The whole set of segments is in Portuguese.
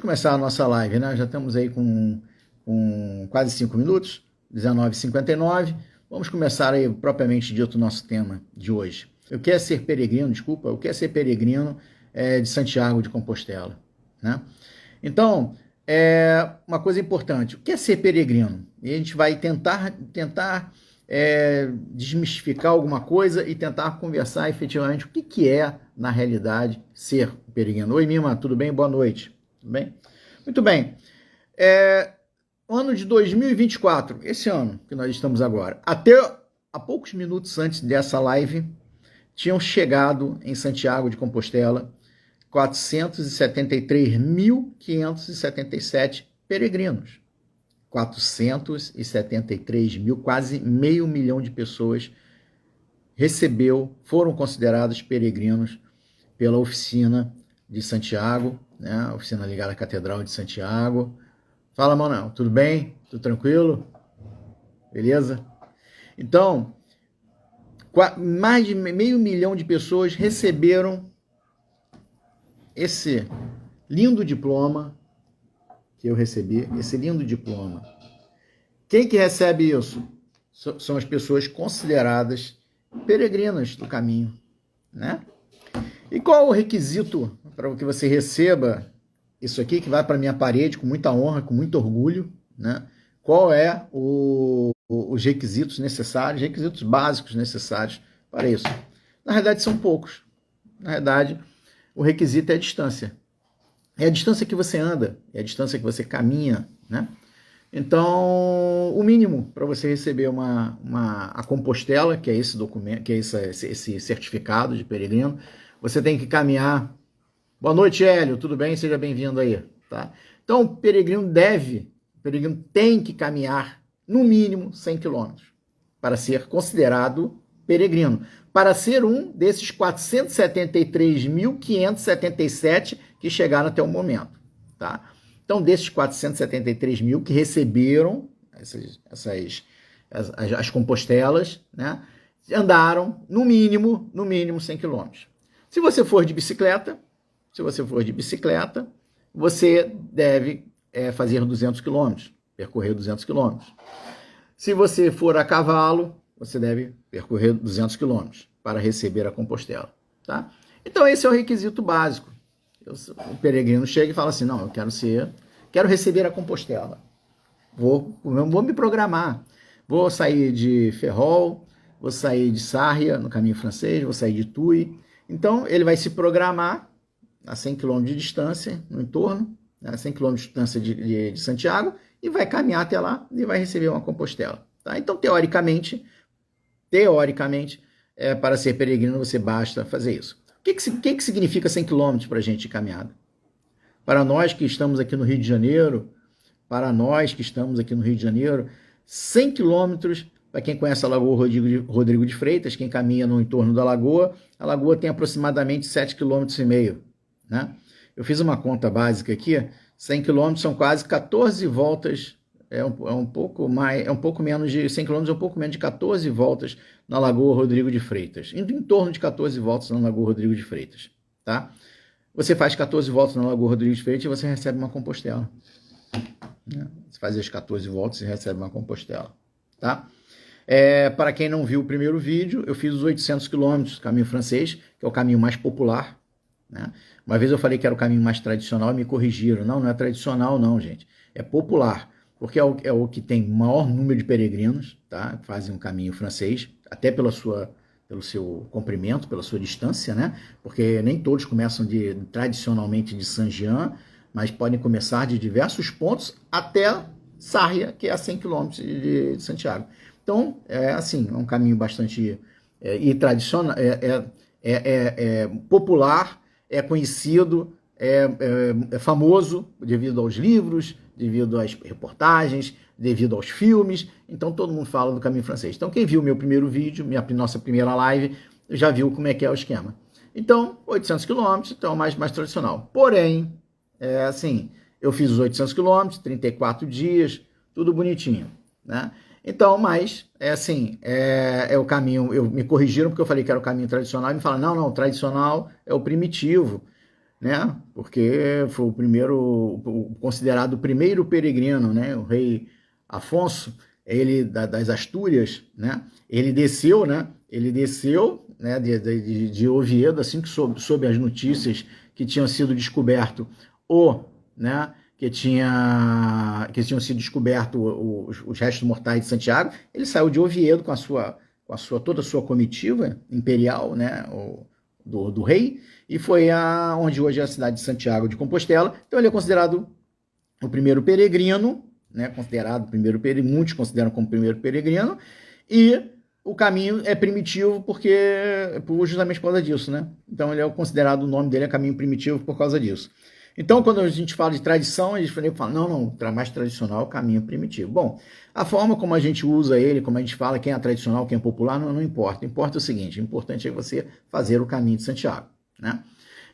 Começar a nossa live, né? Já estamos aí com quase 5 minutos, 19h59. Vamos começar aí, propriamente dito, o nosso tema de hoje. O que é ser peregrino, o que é ser peregrino de Santiago de Compostela, né? Então, uma coisa importante, o que é ser peregrino? E a gente vai tentar desmistificar alguma coisa e tentar conversar efetivamente o que é, na realidade, ser peregrino. Oi, Mima, tudo bem? Boa noite. Tudo bem? Muito bem. Ano de 2024, esse ano que nós estamos agora, até há poucos minutos antes dessa live, tinham chegado em Santiago de Compostela 473.577 peregrinos. 473 mil, quase meio milhão de pessoas foram considerados peregrinos pela oficina de Santiago, né? A oficina ligada à Catedral de Santiago. Fala, Manuel, tudo bem? Tudo tranquilo? Beleza? Então, mais de meio milhão de pessoas receberam esse lindo diploma que eu recebi, esse lindo diploma. Quem que recebe isso? São as pessoas consideradas peregrinas do caminho, né? E qual o requisito para que você receba isso aqui, que vai para a minha parede com muita honra, com muito orgulho, né? Qual é os requisitos necessários, requisitos básicos necessários para isso? Na verdade, são poucos. Na verdade, o requisito é a distância. É a distância que você anda, é a distância que você caminha, né? Então, o mínimo para você receber a Compostela, que é esse documento, que é esse certificado de peregrino, você tem que caminhar. Boa noite, Hélio, tudo bem? Seja bem-vindo aí, tá? Então, o peregrino tem que caminhar no mínimo 100 quilômetros para ser considerado peregrino, para ser um desses 473.577 que chegaram até o momento, tá? Então, desses 473 mil que receberam as compostelas, né, andaram no mínimo 100 quilômetros. Se você for de bicicleta, você deve fazer 200 quilômetros, percorrer 200 quilômetros. Se você for a cavalo, você deve percorrer 200 quilômetros para receber a Compostela, tá? Então, esse é o requisito básico. O peregrino chega e fala assim, não, eu quero receber a Compostela. Vou me programar. Vou sair de Ferrol, vou sair de Sarria, no caminho francês, vou sair de Tui. Então, ele vai se programar a 100 km de distância, no entorno, a 100 km de distância de Santiago, e vai caminhar até lá e vai receber uma Compostela. Tá? Então, teoricamente, para ser peregrino, você basta fazer isso. O que significa 100 km para a gente de caminhada? Para nós que estamos aqui no Rio de Janeiro, 100 quilômetros, para quem conhece a Lagoa Rodrigo de Freitas, quem caminha no entorno da lagoa, a lagoa tem aproximadamente 7,5 km, né? Eu fiz uma conta básica aqui, 100 km são quase 14 voltas, um pouco menos de 100 km, é um pouco menos de 14 voltas na Lagoa Rodrigo de Freitas, em torno de 14 voltas na Lagoa Rodrigo de Freitas, tá? Você faz 14 voltas na Lagoa Rodrigo de Freitas e você recebe uma Compostela. Você faz as 14 voltas e recebe uma Compostela, tá? Para quem não viu o primeiro vídeo, eu fiz os 800 quilômetros, caminho francês, que é o caminho mais popular, né? Uma vez eu falei que era o caminho mais tradicional e me corrigiram. Não é tradicional não, gente. É popular, porque é o que tem maior número de peregrinos, tá? Fazem um caminho francês, até pelo seu comprimento, pela sua distância, né? Porque nem todos começam tradicionalmente de Saint-Jean, mas podem começar de diversos pontos até Sarria, que é a 100 km de Santiago. Então, é um caminho bastante tradicional, popular, é conhecido, é famoso devido aos livros, devido às reportagens, devido aos filmes. Então, todo mundo fala do caminho francês. Então, quem viu meu primeiro vídeo, nossa primeira live, já viu como é que é o esquema. Então, 800 quilômetros, então é o mais tradicional. Porém, eu fiz os 800 quilômetros, 34 dias, tudo bonitinho, né? Então, mas, é o caminho, me corrigiram porque eu falei que era o caminho tradicional, e me falaram, não, tradicional é o primitivo. né? Porque foi o primeiro, considerado o primeiro peregrino, né? O rei Afonso, ele das Astúrias, né? Ele desceu, né? Né? De Oviedo, assim que soube as notícias que tinham sido descoberto né? Que tinham sido descobertos os restos mortais de Santiago. Ele saiu de Oviedo com toda a sua comitiva imperial, né? Do rei, e foi onde hoje é a cidade de Santiago de Compostela. Então ele é considerado o primeiro peregrino, né? Muitos consideram como primeiro peregrino, e o caminho é primitivo justamente por causa disso, né? Então ele é considerado, o nome dele é caminho primitivo por causa disso. Então, quando a gente fala de tradição, a gente fala, não, mais tradicional é o caminho primitivo. Bom, a forma como a gente usa ele, como a gente fala, quem é tradicional, quem é popular, não importa. Importa o seguinte, o importante é você fazer o caminho de Santiago, né?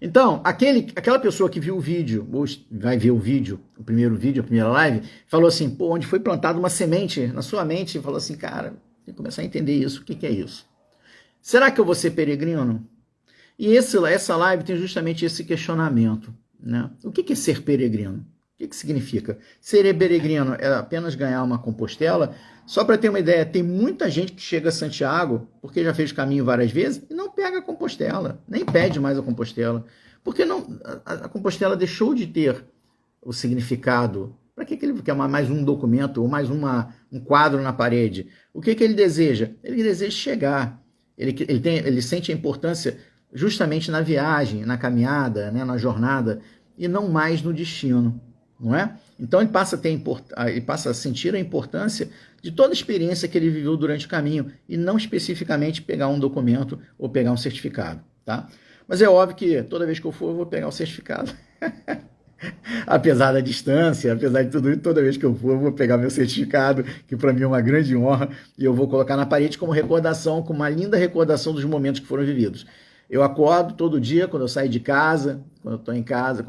Então, aquela pessoa que viu o vídeo, ou vai ver o vídeo, o primeiro vídeo, a primeira live, falou assim, pô, onde foi plantada uma semente na sua mente, falou assim, cara, tem que começar a entender isso, o que é isso? Será que eu vou ser peregrino? E essa live tem justamente esse questionamento, né? O que é ser peregrino? O que significa? Ser peregrino é apenas ganhar uma Compostela? Só para ter uma ideia, tem muita gente que chega a Santiago, porque já fez o caminho várias vezes, e não pega a Compostela, nem pede mais a Compostela. Porque a Compostela deixou de ter o significado. Para que ele quer mais um documento, ou mais um quadro na parede? O que ele deseja? Ele deseja chegar. Ele sente a importância justamente na viagem, na caminhada, né, na jornada, e não mais no destino, não é? Então ele passa a sentir a importância de toda a experiência que ele viveu durante o caminho, e não especificamente pegar um documento ou pegar um certificado, tá? Mas é óbvio que toda vez que eu for, eu vou pegar o certificado. Apesar da distância, apesar de tudo isso, toda vez que eu for, eu vou pegar meu certificado, que para mim é uma grande honra, e eu vou colocar na parede como recordação, como uma linda recordação dos momentos que foram vividos. Eu acordo todo dia, quando eu saio de casa, quando eu estou em casa,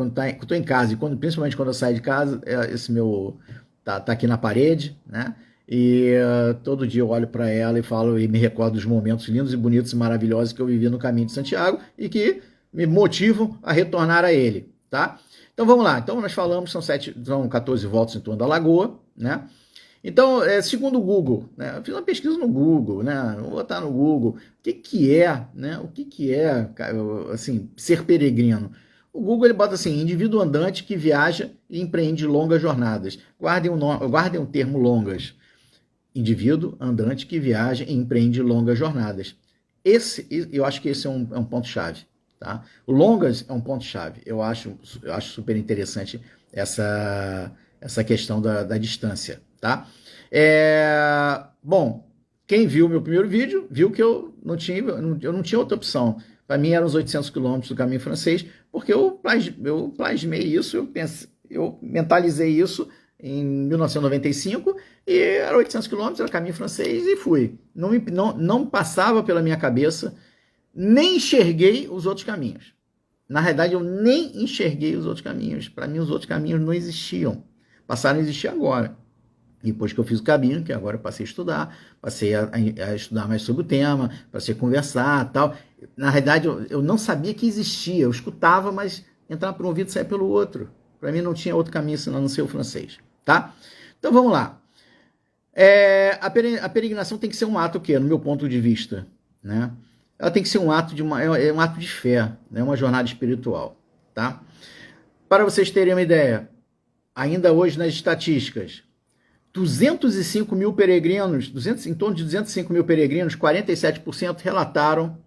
e principalmente quando eu saio de casa, esse meu tá aqui na parede, né? E todo dia eu olho para ela e falo e me recordo dos momentos lindos e bonitos e maravilhosos que eu vivi no caminho de Santiago e que me motivam a retornar a ele, tá? Então vamos lá. Então nós falamos, são 14 voltas em torno da lagoa, né? Então, segundo o Google, né, eu fiz uma pesquisa no Google, né, vou botar no Google, né, o que é, assim, ser peregrino. O Google ele bota assim, indivíduo andante que viaja e empreende longas jornadas. Guardem o termo longas. Indivíduo andante que viaja e empreende longas jornadas. Eu acho que esse é um ponto-chave. Tá? O longas é um ponto-chave. Eu acho super interessante essa questão da distância. Tá? Bom, quem viu o meu primeiro vídeo, viu que eu não tinha outra opção. Para mim eram os 800 quilômetros do caminho francês, porque eu plasmei isso, eu mentalizei isso em 1995, e era 800 quilômetros, era caminho francês, e fui. Não passava pela minha cabeça, nem enxerguei os outros caminhos. Na realidade, eu nem enxerguei os outros caminhos. Para mim, os outros caminhos não existiam. Passaram a existir agora. Depois que eu fiz o caminho, que agora eu passei a estudar, passei a estudar mais sobre o tema, passei a conversar e tal. Na realidade, eu não sabia que existia. Eu escutava, mas entrava por um ouvido e saía pelo outro. Para mim não tinha outro caminho senão não ser o francês. Tá? Então vamos lá. A peregrinação tem que ser um ato que, no meu ponto de vista, né? Ela tem que ser um ato um ato de fé, né? Uma jornada espiritual. Tá? Para vocês terem uma ideia, ainda hoje nas estatísticas, 205 mil peregrinos, em torno de 205 mil peregrinos, 47% relataram,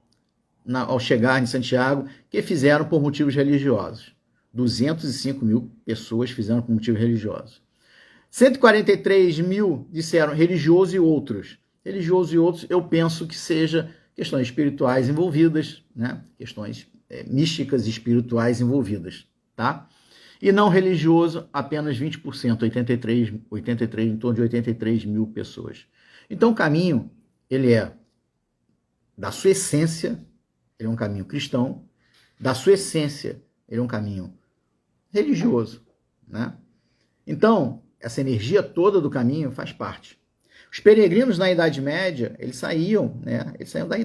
ao chegar em Santiago, que fizeram por motivos religiosos. 205 mil pessoas fizeram por motivos religiosos. 143 mil disseram religioso e outros. Religioso e outros, eu penso que seja questões espirituais envolvidas, né? Questões místicas e espirituais envolvidas, tá? E não religioso, apenas 20%, 83, em torno de 83 mil pessoas. Então o caminho, ele é, da sua essência, ele é um caminho cristão, da sua essência, ele é um caminho religioso, né? Então, essa energia toda do caminho faz parte. Os peregrinos na Idade Média, eles saíam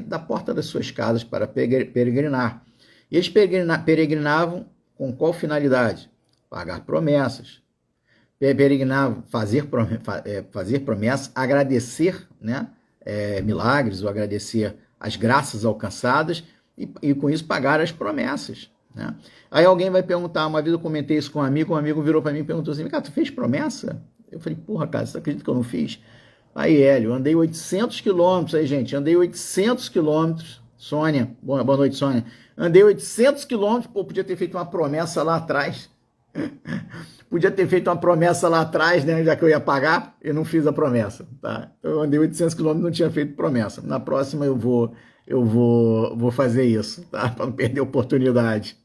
da porta das suas casas para peregrinar. E eles peregrinavam com qual finalidade? Pagar promessas. Peregrinar, fazer promessas, agradecer, né, milagres, ou agradecer as graças alcançadas, e com isso pagar as promessas. Né? Aí alguém vai perguntar, uma vez eu comentei isso com um amigo virou para mim e perguntou assim, cara, tu fez promessa? Eu falei, porra, cara, você acredita que eu não fiz? Aí, Hélio, andei 800 quilômetros, aí, gente, andei 800 quilômetros, Sônia, boa noite, Sônia, andei 800 quilômetros, pô, podia ter feito uma promessa lá atrás, podia ter feito uma promessa lá atrás, né, já que eu ia pagar, e não fiz a promessa, tá? Eu andei 800 quilômetros e não tinha feito promessa, na próxima eu vou fazer isso, tá? Para não perder a oportunidade.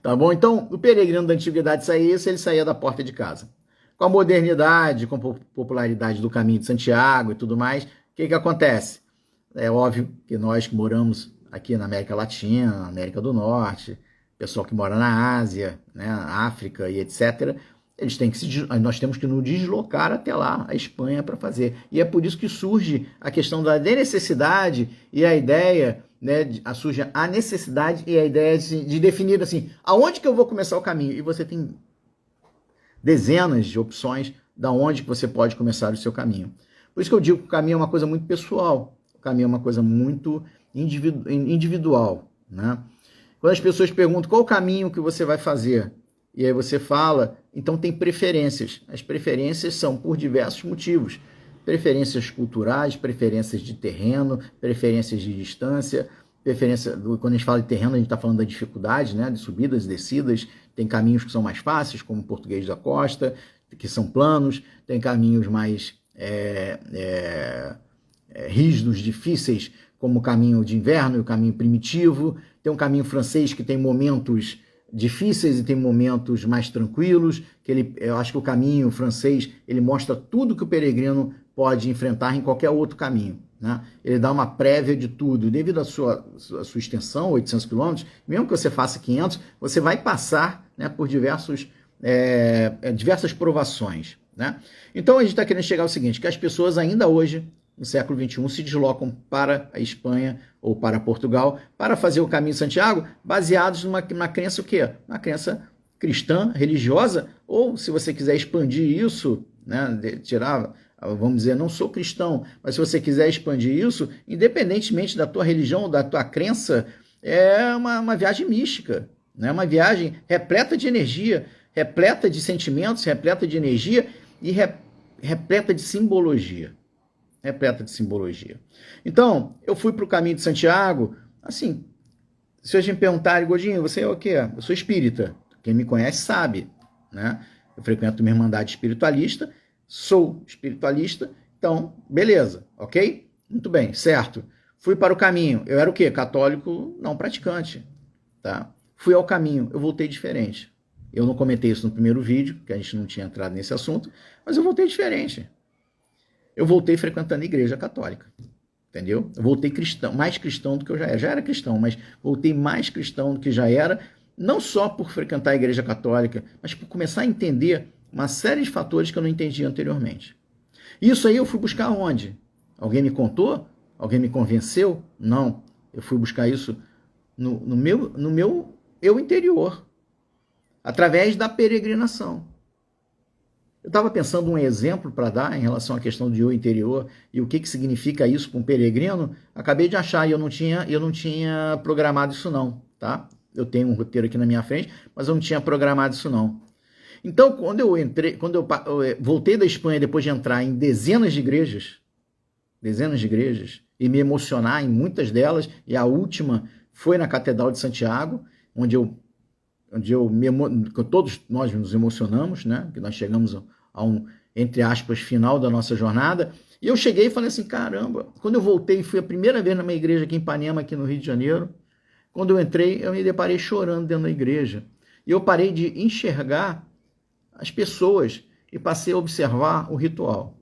Tá bom? Então, o peregrino da antiguidade saía isso, ele saía da porta de casa. Com a modernidade, com a popularidade do Caminho de Santiago e tudo mais, o que acontece? É óbvio que nós que moramos aqui na América Latina, na América do Norte, pessoal que mora na Ásia, né, África e etc., nós temos que nos deslocar até lá, a Espanha, para fazer. E é por isso que surge a questão da necessidade e a ideia, né, surge a necessidade e a ideia de definir assim, aonde que eu vou começar o caminho? E você tem dezenas de opções da onde que você pode começar o seu caminho. Por isso que eu digo que o caminho é uma coisa muito pessoal, o caminho é uma coisa muito individual, né? Quando as pessoas perguntam qual o caminho que você vai fazer, e aí você fala, então tem preferências. As preferências são por diversos motivos. Preferências culturais, preferências de terreno, preferências de distância, quando a gente fala de terreno, a gente está falando da dificuldade, né, de subidas e descidas. Tem caminhos que são mais fáceis, como o Português da Costa, que são planos. Tem caminhos mais rígidos, difíceis, como o caminho de inverno e o caminho primitivo. Tem um caminho francês que tem momentos difíceis e tem momentos mais tranquilos, eu acho que o caminho francês, ele mostra tudo que o peregrino pode enfrentar em qualquer outro caminho, né? Ele dá uma prévia de tudo, devido à sua extensão, 800 quilômetros, mesmo que você faça 500, você vai passar, né, por diversas provações, né? Então a gente está querendo chegar ao seguinte, que as pessoas ainda hoje, no século XXI, se deslocam para a Espanha ou para Portugal para fazer o caminho de Santiago, baseados numa crença o quê? Uma crença cristã, religiosa, ou se você quiser expandir isso, né, tirar, vamos dizer, não sou cristão, mas se você quiser expandir isso, independentemente da tua religião ou da tua crença, é uma viagem mística, né, uma viagem repleta de energia, repleta de sentimentos, repleta de energia e repleta de simbologia. Repleta de simbologia. Então, eu fui para o caminho de Santiago, assim, se a gente perguntar, Godinho, você é o quê? Eu sou espírita. Quem me conhece sabe, né? Eu frequento uma irmandade espiritualista, sou espiritualista, então, beleza, ok? Muito bem, certo. Fui para o caminho, eu era o quê? Católico não praticante, tá? Fui ao caminho, eu voltei diferente. Eu não comentei isso no primeiro vídeo, que a gente não tinha entrado nesse assunto, mas eu voltei diferente. Eu voltei frequentando a igreja católica, entendeu? Eu voltei cristão, mais cristão do que eu já era. Já era cristão, mas voltei mais cristão do que já era, não só por frequentar a igreja católica, mas por começar a entender uma série de fatores que eu não entendia anteriormente. Isso aí eu fui buscar onde? Alguém me contou? Alguém me convenceu? Não. Eu fui buscar isso no meu eu interior, através da peregrinação. Eu estava pensando um exemplo para dar em relação à questão de eu interior e o que significa isso para um peregrino. Acabei de achar e eu não tinha programado isso não, tá? Eu tenho um roteiro aqui na minha frente, mas eu não tinha programado isso não. Então, quando eu voltei da Espanha depois de entrar em dezenas de igrejas, e me emocionar em muitas delas, e a última foi na Catedral de Santiago, onde todos nós nos emocionamos, né? Que nós chegamos a um, entre aspas, final da nossa jornada. E eu cheguei e falei assim, caramba, quando eu voltei, fui a primeira vez numa igreja aqui em Ipanema, aqui no Rio de Janeiro. Quando eu entrei, eu me deparei chorando dentro da igreja. E eu parei de enxergar as pessoas e passei a observar o ritual.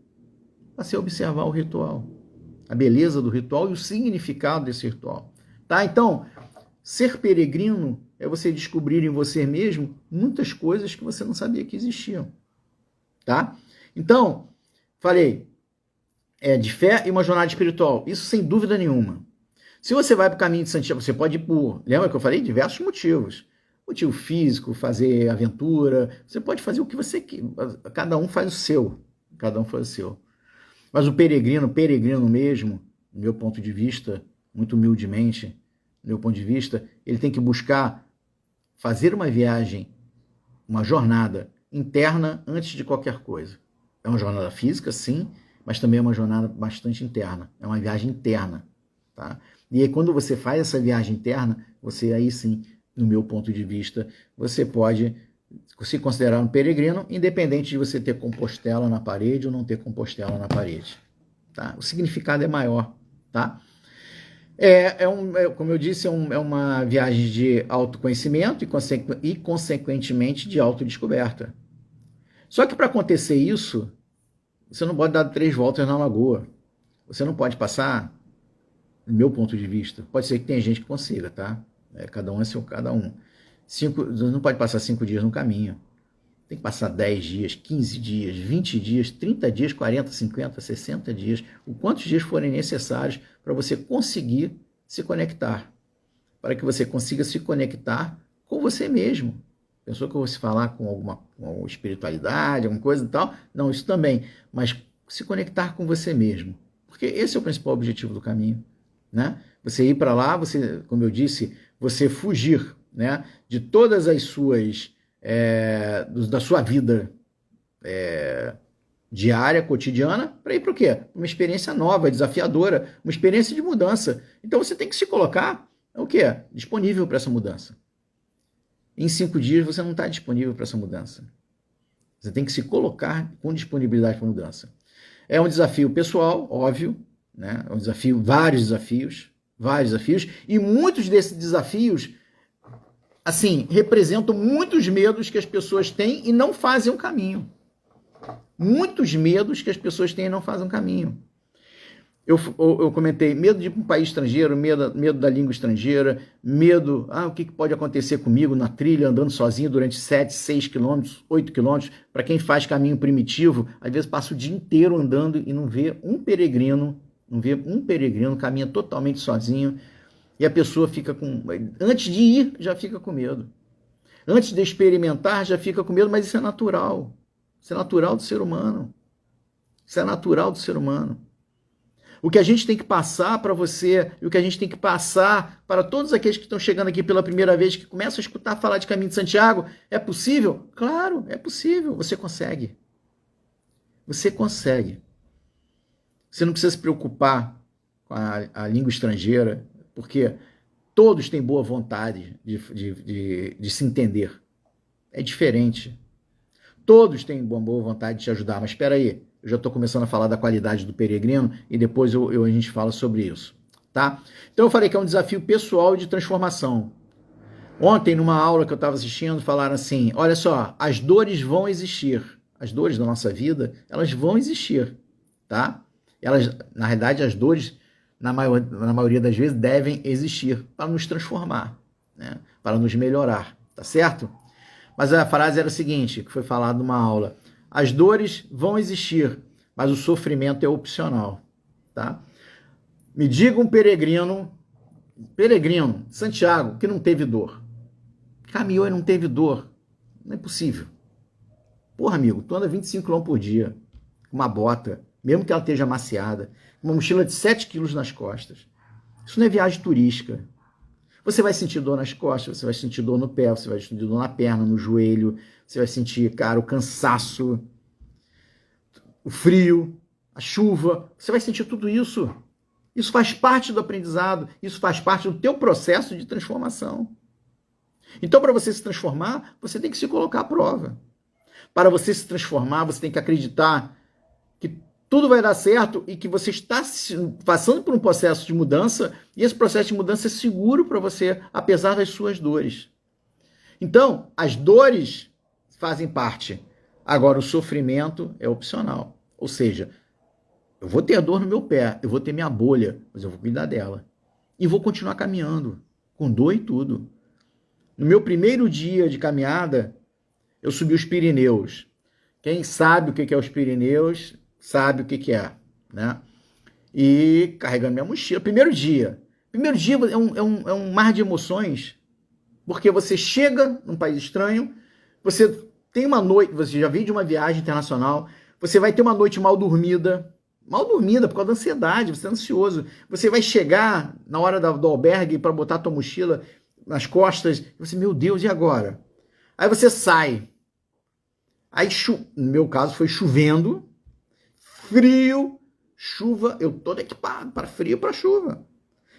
A beleza do ritual e o significado desse ritual. Tá? Então, ser peregrino é você descobrir em você mesmo muitas coisas que você não sabia que existiam. Tá? Então, falei, de fé e uma jornada espiritual. Isso sem dúvida nenhuma. Se você vai para o caminho de Santiago, você pode ir por, lembra que eu falei? Diversos motivos. motivo físico, fazer aventura, você pode fazer o que você quer, cada um faz o seu, cada um faz o seu. Mas o peregrino mesmo, do meu ponto de vista, muito humildemente, do meu ponto de vista, ele tem que buscar fazer uma viagem, uma jornada interna antes de qualquer coisa. É uma jornada física, sim, mas também é uma jornada bastante interna. É uma viagem interna, tá? E aí, quando você faz essa viagem interna, você aí sim, no meu ponto de vista, você pode se considerar um peregrino, independente de você ter Compostela na parede ou não ter Compostela na parede, tá? O significado é maior, tá? Como eu disse, é uma viagem de autoconhecimento e, consequentemente, de autodescoberta. Só que para acontecer isso, você não pode dar 3 voltas na lagoa. Você não pode passar, do meu ponto de vista, pode ser que tenha gente que consiga, tá? Cada um é seu, cada um. Não pode passar 5 dias no caminho. Tem que passar 10 dias, 15 dias, 20 dias, 30 dias, 40, 50, 60 dias, o quantos dias forem necessários para você conseguir se conectar. Para que você consiga se conectar com você mesmo. Pensou que eu vou se falar com alguma espiritualidade, alguma coisa e tal? Não, isso também. Mas se conectar com você mesmo. Porque esse é o principal objetivo do caminho, né? Você ir para lá, você, como eu disse, você fugir, né, de todas as suas... da sua vida diária, cotidiana, para ir para o quê? Uma experiência nova, desafiadora, uma experiência de mudança. Então você tem que se colocar o quê? Disponível para essa mudança. Em 5 dias você não está disponível para essa mudança. Você tem que se colocar com disponibilidade para mudança. É um desafio pessoal, óbvio, né? É um desafio, vários desafios, e muitos desses desafios assim, representam muitos medos que as pessoas têm e não fazem um caminho. Muitos medos que as pessoas têm e não fazem um caminho. Eu comentei, medo de ir para um país estrangeiro, medo da língua estrangeira, medo, o que pode acontecer comigo na trilha, andando sozinho durante 7, 6 quilômetros, 8 quilômetros. Para quem faz caminho primitivo, às vezes passa o dia inteiro andando e não vê um peregrino, caminha totalmente sozinho. E a pessoa fica com... Antes de ir, já fica com medo. Antes de experimentar, já fica com medo, mas isso é natural. Isso é natural do ser humano. Isso é natural do ser humano. O que a gente tem que passar para você, e o que a gente tem que passar para todos aqueles que estão chegando aqui pela primeira vez, que começam a escutar falar de Caminho de Santiago, é possível? Claro, é possível. Você consegue. Você consegue. Você não precisa se preocupar com a língua estrangeira, porque todos têm boa vontade de se entender. É diferente. Todos têm boa vontade de te ajudar, mas espera aí, eu já estou começando a falar da qualidade do peregrino e depois a gente fala sobre isso, tá? Então eu falei que é um desafio pessoal de transformação. Ontem, numa aula que eu estava assistindo, falaram assim, olha só, as dores vão existir. As dores da nossa vida, elas vão existir, tá? Elas, na realidade, as dores... Na maioria das vezes, devem existir para nos transformar, né? Para nos melhorar, tá certo? Mas a frase era o seguinte, que foi falado numa aula, as dores vão existir, mas o sofrimento é opcional, tá? Me diga um peregrino, Santiago, que não teve dor. Caminhou e não teve dor. Não é possível. Porra, amigo, tu anda 25 km por dia, com uma bota, mesmo que ela esteja amaciada, uma mochila de 7 quilos nas costas. Isso não é viagem turística. Você vai sentir dor nas costas, você vai sentir dor no pé, você vai sentir dor na perna, no joelho, você vai sentir, cara, o cansaço, o frio, a chuva, você vai sentir tudo isso. Isso faz parte do aprendizado, isso faz parte do teu processo de transformação. Então, para você se transformar, você tem que se colocar à prova. Para você se transformar, você tem que acreditar que tudo vai dar certo e que você está passando por um processo de mudança e esse processo de mudança é seguro para você, apesar das suas dores. Então, as dores fazem parte. Agora, o sofrimento é opcional. Ou seja, eu vou ter a dor no meu pé, eu vou ter minha bolha, mas eu vou cuidar dela. E vou continuar caminhando, com dor e tudo. No meu primeiro dia de caminhada, eu subi os Pirineus. Quem sabe o que é os Pirineus, sabe o que é, né? E carregando minha mochila. Primeiro dia é um mar de emoções, Porque você chega num país estranho, você tem uma noite, você já veio de uma viagem internacional, você vai ter uma noite mal dormida por causa da ansiedade, você é ansioso. Você vai chegar na hora do albergue para botar a tua mochila nas costas, e você, meu Deus, e agora? Aí você sai. Aí, no meu caso, foi chovendo, frio, chuva, eu todo equipado para frio, para chuva.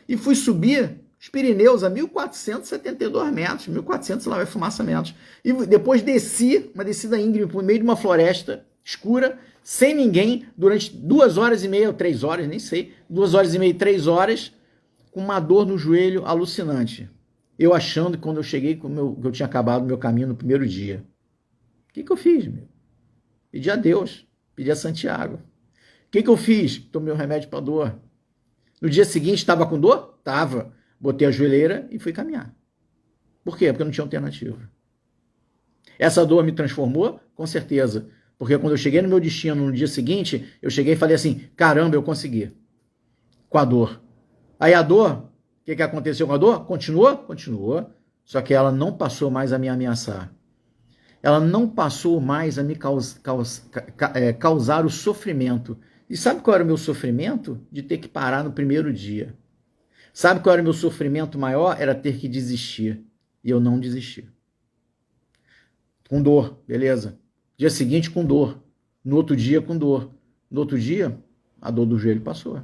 E fui subir os Pirineus a 1.472 metros, 1.400 lá vai fumaça metros. E depois desci, uma descida íngreme, por meio de uma floresta escura, sem ninguém, durante 2 horas e meia, ou 3 horas, nem sei, 2 horas e meia, 3 horas, com uma dor no joelho alucinante. Eu achando que quando eu cheguei, que eu tinha acabado o meu caminho no primeiro dia. O que eu fiz, meu? Pedi a Deus, pedi a Santiago. O que eu fiz? Tomei um remédio para dor. No dia seguinte, estava com dor? Tava. Botei a joelheira e fui caminhar. Por quê? Porque eu não tinha alternativa. Essa dor me transformou? Com certeza. Porque quando eu cheguei no meu destino no dia seguinte, eu cheguei e falei assim, caramba, eu consegui. Com a dor. Aí a dor, o que aconteceu com a dor? Continuou? Continuou. Só que ela não passou mais a me ameaçar. Ela não passou mais a me causar o sofrimento. E sabe qual era o meu sofrimento? De ter que parar no primeiro dia. Sabe qual era o meu sofrimento maior? Era ter que desistir. E eu não desisti. Com dor, beleza. Dia seguinte com dor. No outro dia com dor. No outro dia, a dor do joelho passou.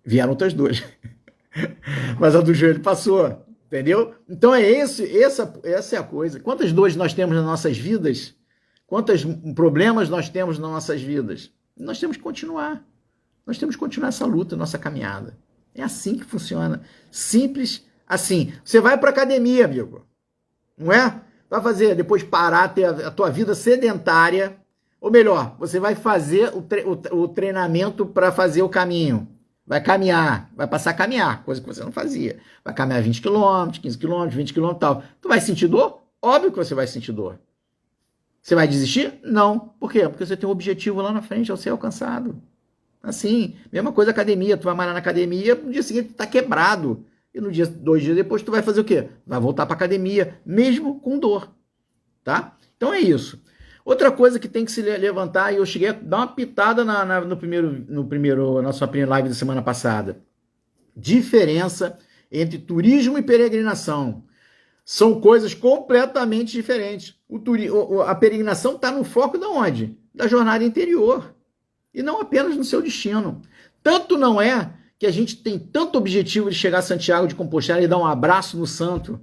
Vieram outras dores. Mas a do joelho passou. Entendeu? Então essa é a coisa. Quantas dores nós temos nas nossas vidas? Quantos problemas nós temos nas nossas vidas? Nós temos que continuar. Nós temos que continuar essa luta, nossa caminhada. É assim que funciona. Simples assim. Você vai para academia, amigo. Não é? Vai fazer, depois parar, ter a tua vida sedentária. Ou melhor, você vai fazer o treinamento para fazer o caminho. Vai caminhar, vai passar a caminhar, coisa que você não fazia. Vai caminhar 20 km, 15 km, 20 km e tal. Tu vai sentir dor? Óbvio que você vai sentir dor. Você vai desistir? Não. Por quê? Porque você tem um objetivo lá na frente a ser alcançado. Assim, mesma coisa academia. Tu vai malhar na academia, no dia seguinte tu tá quebrado. E no dia, 2 dias depois tu vai fazer o quê? Vai voltar para academia, mesmo com dor. Tá? Então é isso. Outra coisa que tem que se levantar, e eu cheguei a dar uma pitada na nossa primeira live da semana passada. Diferença entre turismo e peregrinação. São coisas completamente diferentes. A peregrinação está no foco de onde? Da jornada interior. E não apenas no seu destino. Tanto não é que a gente tem tanto objetivo de chegar a Santiago de Compostela e dar um abraço no santo.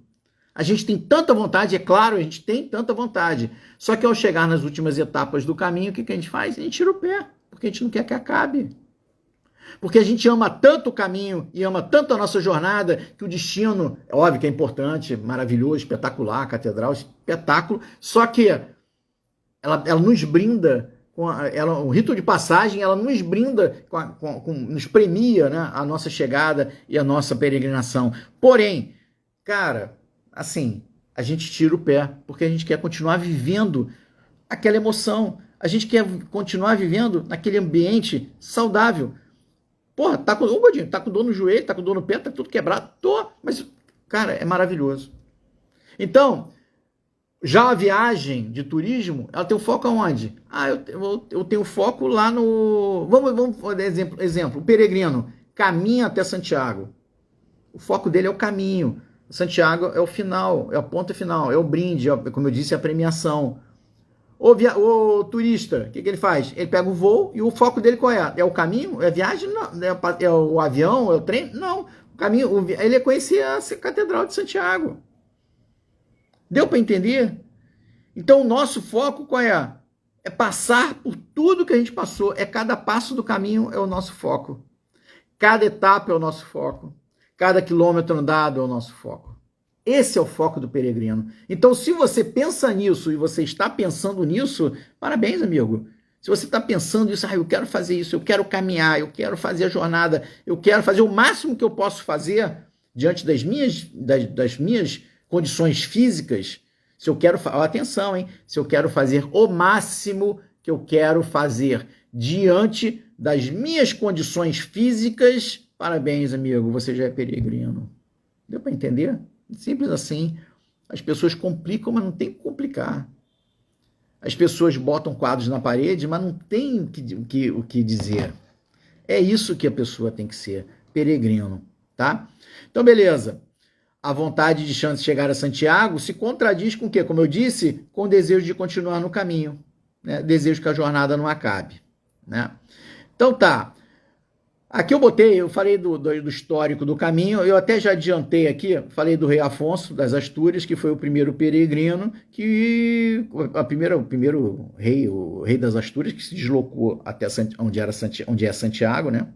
A gente tem tanta vontade, é claro, a gente tem tanta vontade. Só que ao chegar nas últimas etapas do caminho, o que a gente faz? A gente tira o pé, porque a gente não quer que acabe. Porque a gente ama tanto o caminho e ama tanto a nossa jornada, que o destino, é óbvio que é importante, maravilhoso, espetacular, catedral, espetáculo, só que ela nos brinda, o rito de passagem, ela nos brinda, nos premia, né, a nossa chegada e a nossa peregrinação. Porém, cara, assim, a gente tira o pé, porque a gente quer continuar vivendo aquela emoção, a gente quer continuar vivendo naquele ambiente saudável. Porra, tá com dor no joelho, tá com dor no pé, tá tudo quebrado, mas, cara, é maravilhoso. Então, já a viagem de turismo, ela tem o foco aonde? Eu tenho foco lá no... Vamos fazer exemplo, o peregrino caminha até Santiago. O foco dele é o caminho. Santiago é o final, é a ponta final, é o brinde, como eu disse, é a premiação. O turista, o que ele faz? Ele pega o voo e o foco dele qual é? É o caminho? É a viagem? Não. É o avião? É o trem? Não. O caminho, ele é conhecer a Catedral de Santiago. Deu para entender? Então o nosso foco qual é? É passar por tudo que a gente passou. É cada passo do caminho é o nosso foco. Cada etapa é o nosso foco. Cada quilômetro andado é o nosso foco. Esse é o foco do peregrino. Então, se você pensa nisso e você está pensando nisso, parabéns, amigo. Se você está pensando nisso, eu quero fazer isso, eu quero caminhar, eu quero fazer a jornada, eu quero fazer o máximo que eu posso fazer diante das minhas condições físicas, se eu quero... Atenção, hein? Se eu quero fazer o máximo que eu quero fazer diante das minhas condições físicas, parabéns, amigo, você já é peregrino. Deu para entender? Simples assim. As pessoas complicam, mas não tem que complicar. As pessoas botam quadros na parede, mas não tem o que dizer. É isso que a pessoa tem que ser, peregrino, tá? Então, beleza. A vontade de chance de chegar a Santiago se contradiz com o quê? Como eu disse, com o desejo de continuar no caminho, né? Desejo que a jornada não acabe, né? Então tá. Aqui eu falei do histórico do caminho, eu até já adiantei aqui, falei do rei Afonso das Astúrias, que foi o primeiro peregrino, o primeiro rei, o rei das Astúrias, que se deslocou até onde é Santiago, né?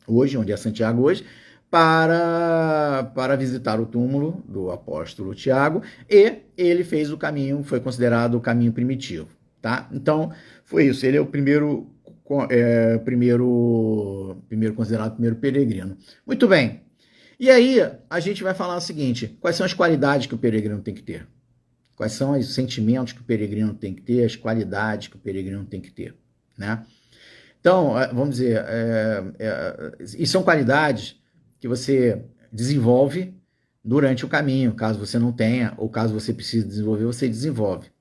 Hoje, onde é Santiago hoje, para visitar o túmulo do apóstolo Tiago, e ele fez o caminho, foi considerado o caminho primitivo, tá? Então, foi isso, ele é o primeiro considerado primeiro peregrino. Muito bem. E aí, a gente vai falar o seguinte, quais são as qualidades que o peregrino tem que ter? Quais são os sentimentos que o peregrino tem que ter, as qualidades que o peregrino tem que ter, né? Então, vamos dizer, e são qualidades que você desenvolve durante o caminho, caso você não tenha, ou caso você precise desenvolver, você desenvolve.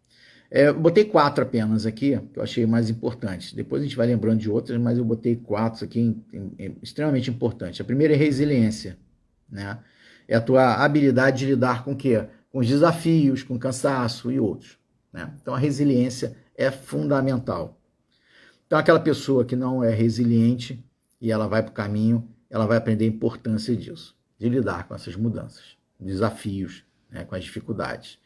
Eu botei 4 apenas aqui, que eu achei mais importantes. Depois a gente vai lembrando de outras, mas eu botei 4 aqui extremamente importantes. A primeira é resiliência, né? É a tua habilidade de lidar com o quê? Com os desafios, com cansaço e outros, né? Então a resiliência é fundamental. Então aquela pessoa que não é resiliente e ela vai para o caminho, ela vai aprender a importância disso, de lidar com essas mudanças, desafios, né, com as dificuldades.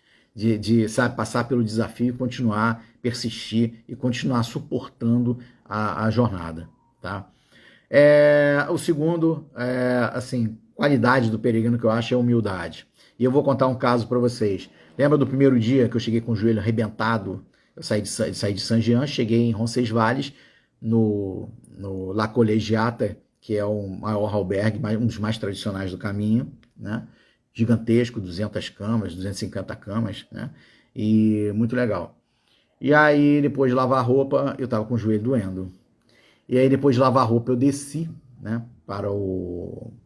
Sabe, passar pelo desafio e continuar, persistir e continuar suportando a jornada, tá? O segundo, assim, qualidade do peregrino que eu acho é a humildade. E eu vou contar um caso para vocês. Lembra do primeiro dia que eu cheguei com o joelho arrebentado? Eu saí de Saint-Jean, cheguei em Roncesvalles, no La Collegiata, que é o maior albergue, um dos mais tradicionais do caminho, né? Gigantesco, 200 camas, 250 camas, né? E muito legal. E aí, depois de lavar a roupa, eu tava com o joelho doendo. E aí, depois de lavar a roupa, eu desci, né?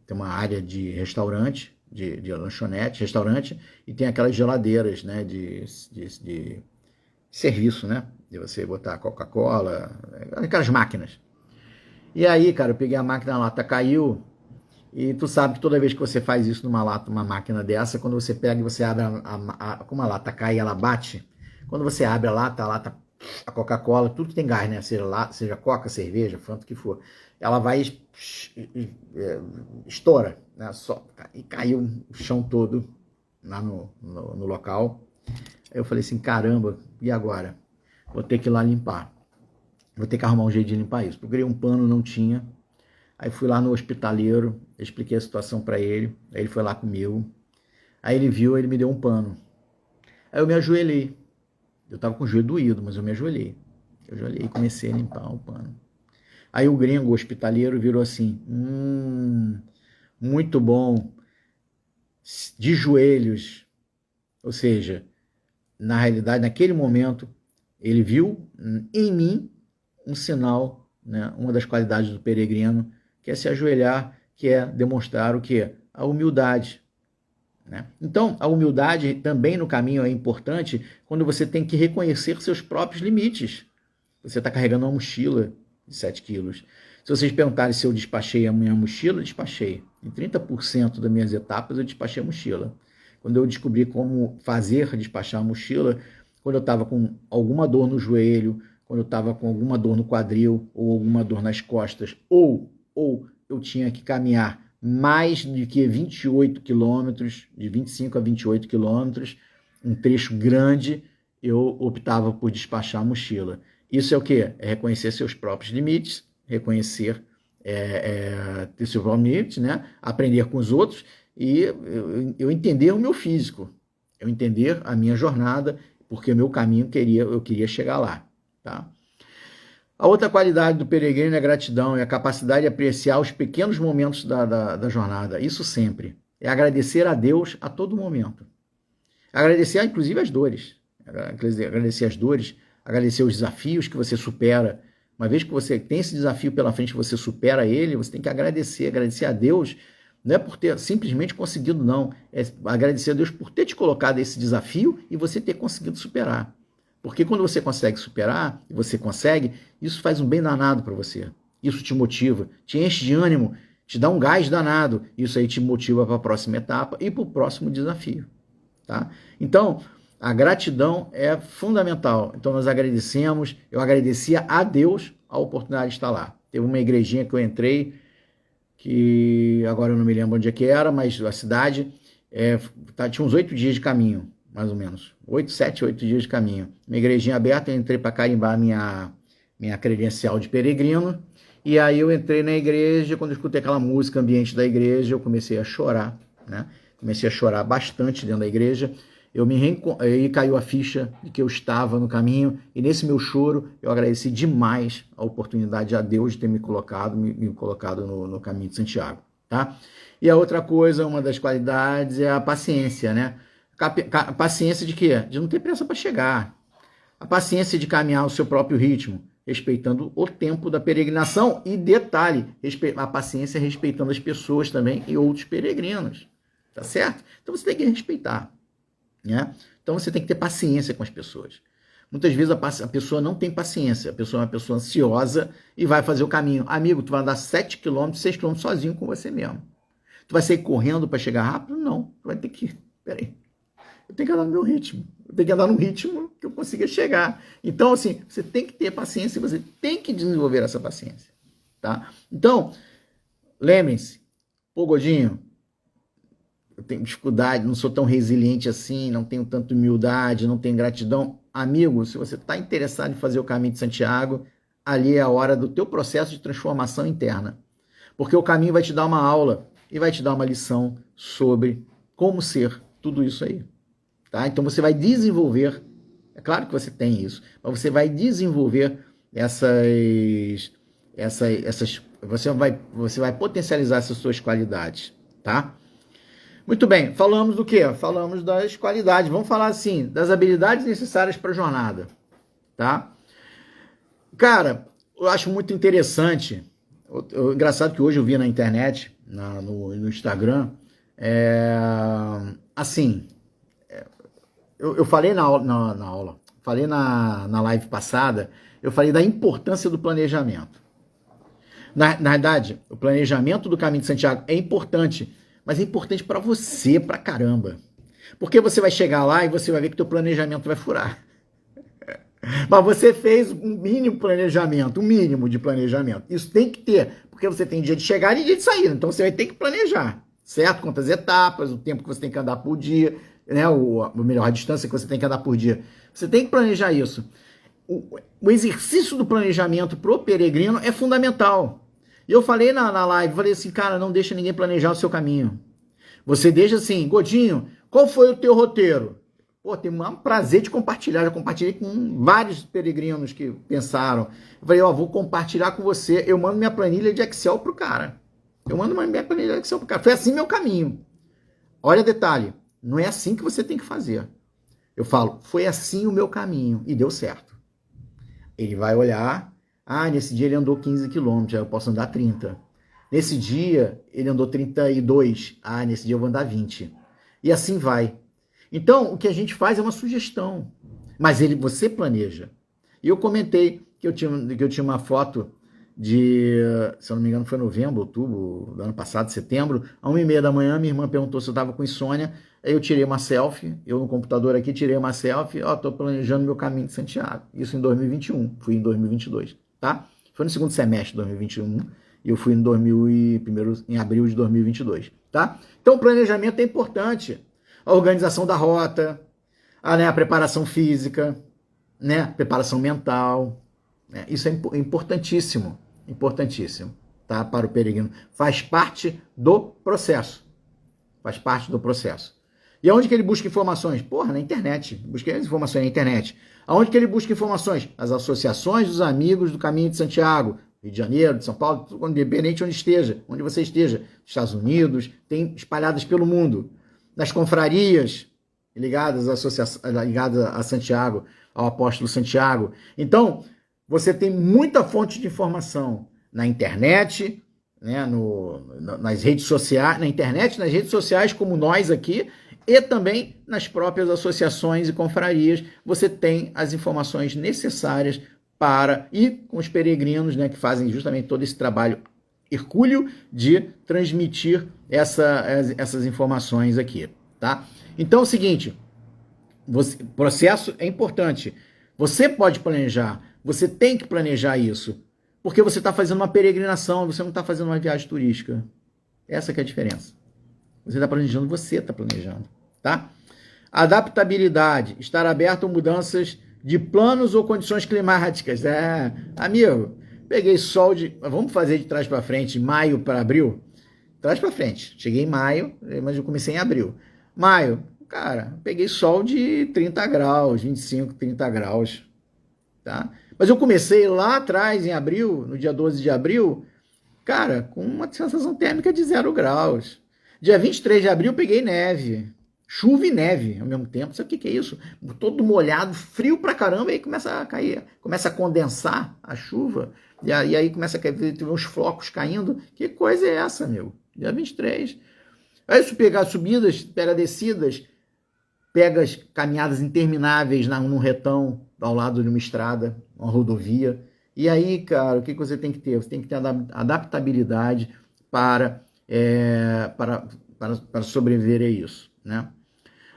Tem uma área de restaurante, de lanchonete, restaurante, e tem aquelas geladeiras, né? De serviço, né? De você botar Coca-Cola, aquelas máquinas. E aí, cara, eu peguei a máquina, a lata caiu. E tu sabe que toda vez que você faz isso numa lata, uma máquina dessa, quando você pega e você abre como a lata cai e ela bate, quando você abre a lata, a Coca-Cola, tudo que tem gás, né? Seja Coca, cerveja, Fanta, o que for, ela vai estoura, né? E caiu o chão todo lá no local. Aí eu falei assim, caramba, e agora? Vou ter que ir lá limpar. Vou ter que arrumar um jeito de limpar isso. Procurei um pano, não tinha. Aí fui lá no hospitaleiro, expliquei a situação para ele, aí ele foi lá comigo. Aí ele viu, ele me deu um pano. Aí eu me ajoelhei. Eu tava com o joelho doído, mas eu me ajoelhei. Eu ajoelhei e comecei a limpar o pano. Aí o gringo, o hospitaleiro, virou assim, muito bom, de joelhos. Ou seja, na realidade, naquele momento, ele viu em mim um sinal, né, uma das qualidades do peregrino, que é se ajoelhar, que é demonstrar o quê? A humildade, né? Então, a humildade também no caminho é importante quando você tem que reconhecer seus próprios limites. Você está carregando uma mochila de 7 quilos. Se vocês perguntarem se eu despachei a minha mochila, eu despachei. Em 30% das minhas etapas, eu despachei a mochila. Quando eu descobri como fazer despachar a mochila, quando eu estava com alguma dor no joelho, quando eu estava com alguma dor no quadril, ou alguma dor nas costas, ou eu tinha que caminhar mais do que 28 quilômetros, de 25 a 28 quilômetros, um trecho grande, eu optava por despachar a mochila. Isso é o quê? É reconhecer seus próprios limites, reconhecer ter seus próprios limites, né? Aprender com os outros e eu entender o meu físico, eu entender a minha jornada, porque o meu caminho eu queria chegar lá, tá? A outra qualidade do peregrino é a gratidão, é a capacidade de apreciar os pequenos momentos da jornada. Isso sempre. É agradecer a Deus a todo momento. Agradecer, inclusive, as dores. Agradecer as dores, agradecer os desafios que você supera. Uma vez que você tem esse desafio pela frente, você supera ele, você tem que agradecer a Deus Não é por ter simplesmente conseguido, não. É agradecer a Deus por ter te colocado esse desafio e você ter conseguido superar. Porque quando você consegue superar, e você consegue, isso faz um bem danado para você. Isso te motiva, te enche de ânimo, te dá um gás danado. Isso aí te motiva para a próxima etapa e para o próximo desafio. Tá? Então, a gratidão é fundamental. Então, nós agradecemos. Eu agradecia a Deus a oportunidade de estar lá. Teve uma igrejinha que eu entrei, que agora eu não me lembro onde é que era, mas a cidade tinha uns 8 dias de caminho, mais ou menos. 7, 8 dias de caminho. Uma igrejinha aberta, eu entrei para carimbar minha credencial de peregrino. E aí eu entrei na igreja, quando eu escutei aquela música ambiente da igreja, eu comecei a chorar, né? Comecei a chorar bastante dentro da igreja. Aí caiu a ficha de que eu estava no caminho, e nesse meu choro eu agradeci demais a oportunidade a Deus de ter me colocado no caminho de Santiago, tá? E a outra coisa, uma das qualidades é a paciência, né? A paciência de quê? De não ter pressa para chegar. A paciência de caminhar ao seu próprio ritmo, respeitando o tempo da peregrinação. E detalhe, a paciência respeitando as pessoas também e outros peregrinos. Tá certo? Então você tem que respeitar. Né? Então você tem que ter paciência com as pessoas. Muitas vezes a pessoa não tem paciência. A pessoa é uma pessoa ansiosa e vai fazer o caminho. Amigo, tu vai andar 7 km, 6 km sozinho com você mesmo. Tu vai sair correndo para chegar rápido? Não. Tu vai ter que... Peraí. Eu tenho que andar no meu ritmo. Eu tenho que andar num ritmo que eu consiga chegar. Então, assim, você tem que ter paciência e você tem que desenvolver essa paciência. Tá? Então, lembrem-se, pô, Godinho, eu tenho dificuldade, não sou tão resiliente assim, não tenho tanta humildade, não tenho gratidão. Amigo, se você está interessado em fazer o caminho de Santiago, ali é a hora do teu processo de transformação interna. Porque o caminho vai te dar uma aula e vai te dar uma lição sobre como ser tudo isso aí. Tá? Então você vai desenvolver, é claro que você tem isso, mas você vai desenvolver você vai potencializar essas suas qualidades, tá? Muito bem, falamos do quê? Falamos das qualidades, vamos falar assim, das habilidades necessárias para a jornada, tá? Cara, eu acho muito interessante, engraçado que hoje eu vi na internet, no Instagram, assim... Eu falei na aula, falei na live passada, eu falei da importância do planejamento. Na verdade, o planejamento do caminho de Santiago é importante, mas é importante para você, pra caramba. Porque você vai chegar lá e você vai ver que teu planejamento vai furar. Mas você fez um mínimo planejamento, um mínimo de planejamento. Isso tem que ter, porque você tem dia de chegar e dia de sair, então você vai ter que planejar, certo? Quantas etapas, o tempo que você tem que andar por dia, né, a distância que você tem que andar por dia. Você tem que planejar isso. O exercício do planejamento pro peregrino é fundamental. E eu falei na live, falei assim, cara, não deixa ninguém planejar o seu caminho. Você deixa assim, Godinho, qual foi o teu roteiro? Pô, tem um prazer de compartilhar. Eu compartilhei com vários peregrinos que pensaram. Eu falei, vou compartilhar com você. Eu mando minha planilha de Excel pro cara. Foi assim meu caminho. Olha detalhe. Não é assim que você tem que fazer. Eu falo, foi assim o meu caminho e deu certo. Ele vai olhar, nesse dia ele andou 15 quilômetros, eu posso andar 30. Nesse dia ele andou 32, nesse dia eu vou andar 20. E assim vai. Então, o que a gente faz é uma sugestão, mas você planeja. E eu comentei que eu tinha uma foto de, se eu não me engano, foi novembro, outubro do ano passado, setembro, às 1h30 da manhã, minha irmã perguntou se eu estava com insônia, aí eu tirei uma selfie, eu no computador aqui tirei uma selfie, estou planejando meu caminho de Santiago, isso em 2021, fui em 2022, tá? Foi no segundo semestre de 2021, e eu fui em abril de 2022, tá? Então o planejamento é importante, a organização da rota, a preparação física, né? Preparação mental, né? Isso é importantíssimo, tá? Para o peregrino. Faz parte do processo. E aonde que ele busca informações? Na internet. Busca as informações na internet. Aonde que ele busca informações? As associações dos amigos do Caminho de Santiago, Rio de Janeiro, de São Paulo, independente onde você esteja, Estados Unidos, tem espalhadas pelo mundo. Nas confrarias ligadas a Santiago, ao apóstolo Santiago. Então, você tem muita fonte de informação na internet, né, nas redes sociais, na internet, nas redes sociais, como nós aqui, e também nas próprias associações e confrarias, você tem as informações necessárias para ir com os peregrinos, né, que fazem justamente todo esse trabalho hercúleo de transmitir essas informações aqui, tá? Então é o seguinte, processo é importante. Você pode planejar, você tem que planejar isso, porque você está fazendo uma peregrinação, você não está fazendo uma viagem turística. Essa que é a diferença. Você está planejando, você está planejando, tá? Adaptabilidade, estar aberto a mudanças de planos ou condições climáticas. Amigo, peguei sol vamos fazer de trás para frente, maio para abril? Trás para frente. Cheguei em maio, mas eu comecei em abril. Maio, cara, peguei sol de 30 graus, 25, 30 graus, tá? Mas eu comecei lá atrás, em abril, no dia 12 de abril, cara, com uma sensação térmica de 0 graus. Dia 23 de abril, peguei neve. Chuva e neve ao mesmo tempo. Sabe o que é isso? Todo molhado, frio pra caramba, e aí começa a cair, começa a condensar a chuva, e aí começa a cair, tem uns flocos caindo. Que coisa é essa, meu? Dia 23. Aí se pegar subidas, pega descidas, pega as caminhadas intermináveis num retão, ao lado de uma estrada, uma rodovia. E aí, cara, o que você tem que ter? Você tem que ter adaptabilidade para sobreviver a isso, né?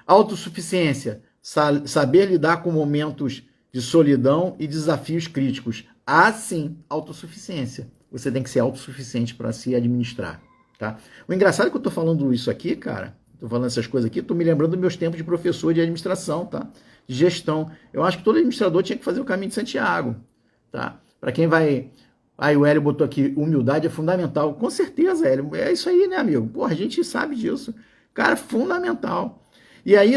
Autossuficiência, saber lidar com momentos de solidão e desafios críticos. Sim, autossuficiência. Você tem que ser autossuficiente para se administrar, tá? O engraçado é que eu tô falando isso aqui, cara, tô falando essas coisas aqui, tô me lembrando dos meus tempos de professor de administração, tá? De gestão. Eu acho que todo administrador tinha que fazer o caminho de Santiago, tá? Para quem vai... Aí o Hélio botou aqui, humildade é fundamental. Com certeza, Hélio. É isso aí, né, amigo? Porra, a gente sabe disso. Cara, fundamental. E aí,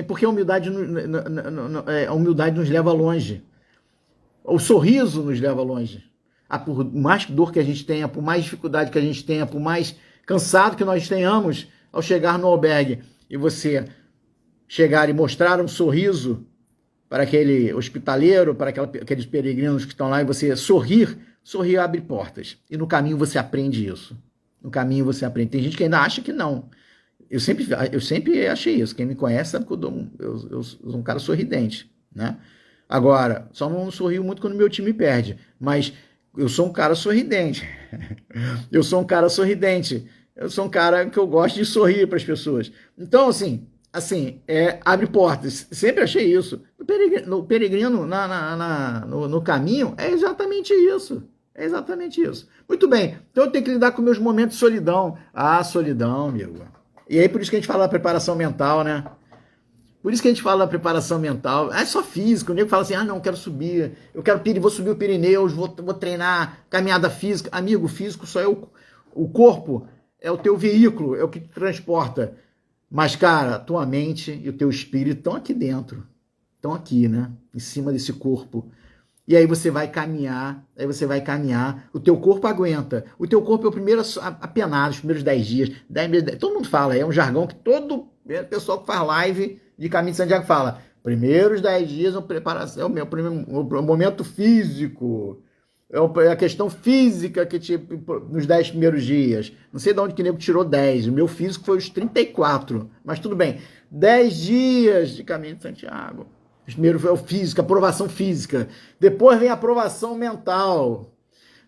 porque a humildade nos leva longe. O sorriso nos leva longe. Por mais dor que a gente tenha, por mais dificuldade que a gente tenha, por mais cansado que nós tenhamos, ao chegar no albergue e você chegar e mostrar um sorriso para aquele hospitaleiro, para aqueles peregrinos que estão lá, e você sorrir abre portas. E no caminho você aprende isso. No caminho você aprende. Tem gente que ainda acha que não. Eu sempre achei isso. Quem me conhece sabe que eu sou um cara sorridente, né? Agora, só não sorrio muito quando meu time perde. Mas eu sou um cara sorridente. Eu sou um cara sorridente. Eu sou um cara que eu gosto de sorrir para as pessoas. Então, assim, abre portas. Sempre achei isso. No peregrino, no caminho, é exatamente isso. É exatamente isso. Muito bem. Então eu tenho que lidar com meus momentos de solidão. Solidão, amigo. E aí por isso que a gente fala da preparação mental, né? Por isso que a gente fala da preparação mental. É só físico. O nego fala assim, não, quero subir. Vou subir o Pirineus, vou treinar caminhada física. Amigo, físico só é o corpo, é o teu veículo, é o que te transporta. Mas, cara, a tua mente e o teu espírito estão aqui dentro. Estão aqui, né? Em cima desse corpo. E aí você vai caminhar, o teu corpo aguenta. O teu corpo é o primeiro a penar, os primeiros 10 dias. Todo mundo fala, é um jargão que todo pessoal que faz live de Caminho de Santiago fala. Primeiros 10 dias é preparação, o momento físico. É a questão física que nos 10 primeiros dias. Não sei de onde que nego tirou 10. O meu físico foi os 34. Mas tudo bem. 10 dias de Caminho de Santiago. Primeiro foi o físico, a aprovação física. Depois vem a aprovação mental.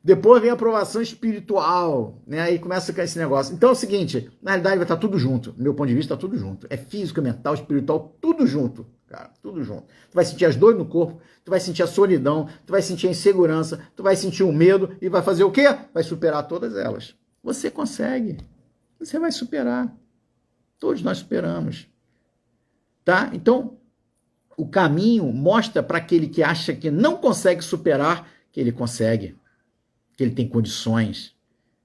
Depois vem a aprovação espiritual. Né? Aí começa esse negócio. Então é o seguinte, na realidade vai estar tudo junto. Do meu ponto de vista, está tudo junto. É físico, mental, espiritual, tudo junto. Cara, tudo junto. Tu vai sentir as dores no corpo, tu vai sentir a solidão, tu vai sentir a insegurança, tu vai sentir o medo e vai fazer o quê? Vai superar todas elas. Você consegue. Você vai superar. Todos nós superamos. Tá? Então, o caminho mostra para aquele que acha que não consegue superar, que ele consegue, que ele tem condições,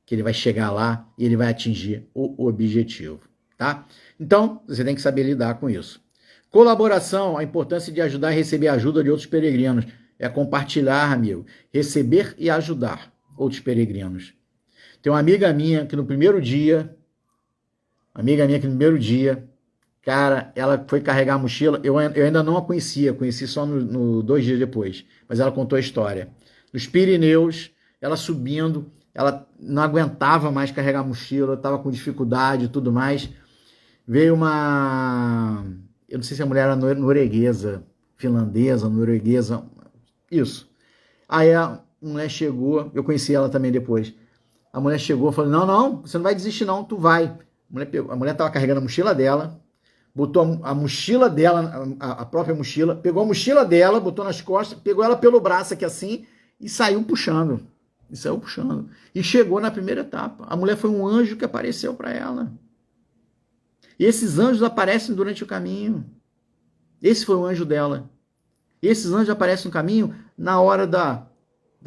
que ele vai chegar lá e ele vai atingir o objetivo, tá? Então, você tem que saber lidar com isso. Colaboração, a importância de ajudar e receber ajuda de outros peregrinos. É compartilhar, amigo, receber e ajudar outros peregrinos. Tem uma amiga minha que no primeiro dia, cara, ela foi carregar a mochila, eu ainda não a conheci só 2 dias depois, mas ela contou a história. Nos Pirineus, ela subindo, ela não aguentava mais carregar a mochila, estava com dificuldade e tudo mais. Veio uma... Eu não sei se a mulher era norueguesa, finlandesa, norueguesa, isso. Aí a mulher chegou, eu conheci ela também depois. A mulher chegou e falou, não, você não vai desistir não, tu vai. A mulher estava carregando a mochila dela, botou a mochila dela, a própria mochila, pegou a mochila dela, botou nas costas, pegou ela pelo braço aqui assim e saiu puxando. E chegou na primeira etapa. A mulher foi um anjo que apareceu para ela. E esses anjos aparecem durante o caminho. Esse foi o anjo dela. E esses anjos aparecem no caminho na hora da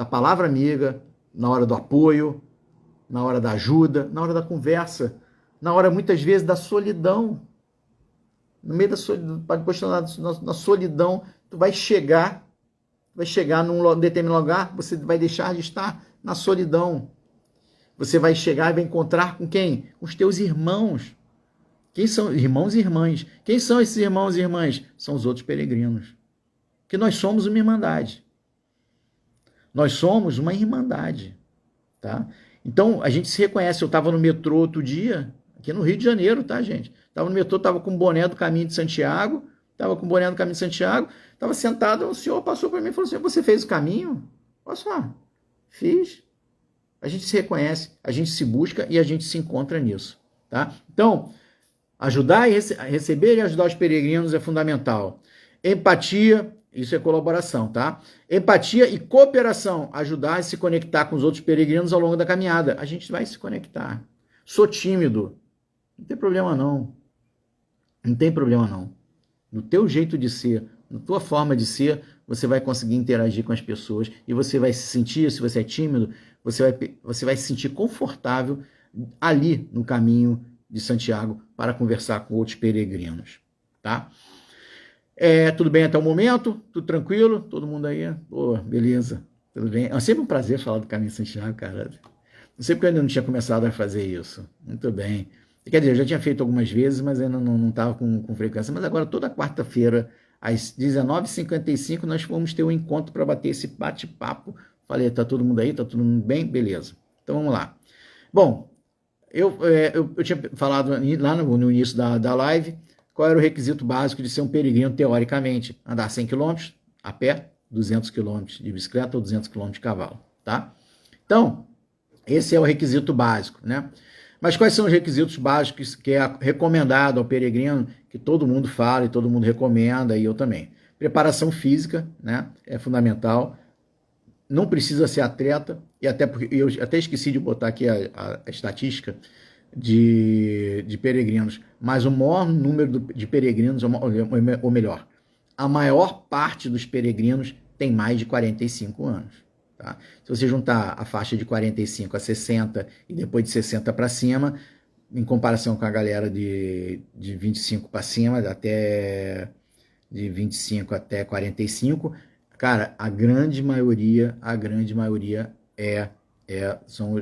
palavra amiga, na hora do apoio, na hora da ajuda, na hora da conversa, na hora, muitas vezes, da solidão. No meio da solidão, pode postar na solidão, tu vai chegar num determinado lugar, você vai deixar de estar na solidão. Você vai chegar e vai encontrar com quem? Com os teus irmãos. Quem são irmãos e irmãs? Quem são esses irmãos e irmãs? São os outros peregrinos. Que nós somos uma irmandade. Nós somos uma irmandade, tá? Então, a gente se reconhece. Eu estava no metrô outro dia, aqui no Rio de Janeiro, tá, gente? Estava no metrô, estava com o boné do Caminho de Santiago, estava sentado, o senhor passou para mim e falou assim, você fez o caminho? Olha só, fiz. A gente se reconhece, a gente se busca e a gente se encontra nisso, tá? Então, ajudar e receber e ajudar os peregrinos é fundamental. Empatia, isso é colaboração, tá? Empatia e cooperação, ajudar e se conectar com os outros peregrinos ao longo da caminhada. A gente vai se conectar. Sou tímido. Não tem problema não. Não tem problema não. No teu jeito de ser, na tua forma de ser, você vai conseguir interagir com as pessoas e você vai se sentir, se você é tímido, você vai se sentir confortável ali no caminho de Santiago para conversar com outros peregrinos, tá? Tudo bem até o momento? Tudo tranquilo? Todo mundo aí? Pô, beleza. Tudo bem? É sempre um prazer falar do Caminho de Santiago, cara. Não sei porque eu ainda não tinha começado a fazer isso. Muito bem. Quer dizer, eu já tinha feito algumas vezes, mas ainda não estava com frequência. Mas agora, toda quarta-feira, às 19h55, nós vamos ter um encontro para bater esse bate-papo. Falei, tá todo mundo aí? Tá todo mundo bem? Beleza. Então, vamos lá. Bom, eu tinha falado lá no início da live qual era o requisito básico de ser um peregrino, teoricamente. Andar 100 km a pé, 200 km de bicicleta ou 200 km de cavalo, tá? Então, esse é o requisito básico, né? Mas quais são os requisitos básicos que é recomendado ao peregrino, que todo mundo fala e todo mundo recomenda, e eu também? Preparação física, né? É fundamental. Não precisa ser atleta, e até porque eu até esqueci de botar aqui a estatística de peregrinos, mas o maior número de peregrinos, ou melhor, a maior parte dos peregrinos tem mais de 45 anos. Tá? Se você juntar a faixa de 45 a 60 e depois de 60 para cima, em comparação com a galera de 25 para cima, de 25 até 45, cara, a grande maioria são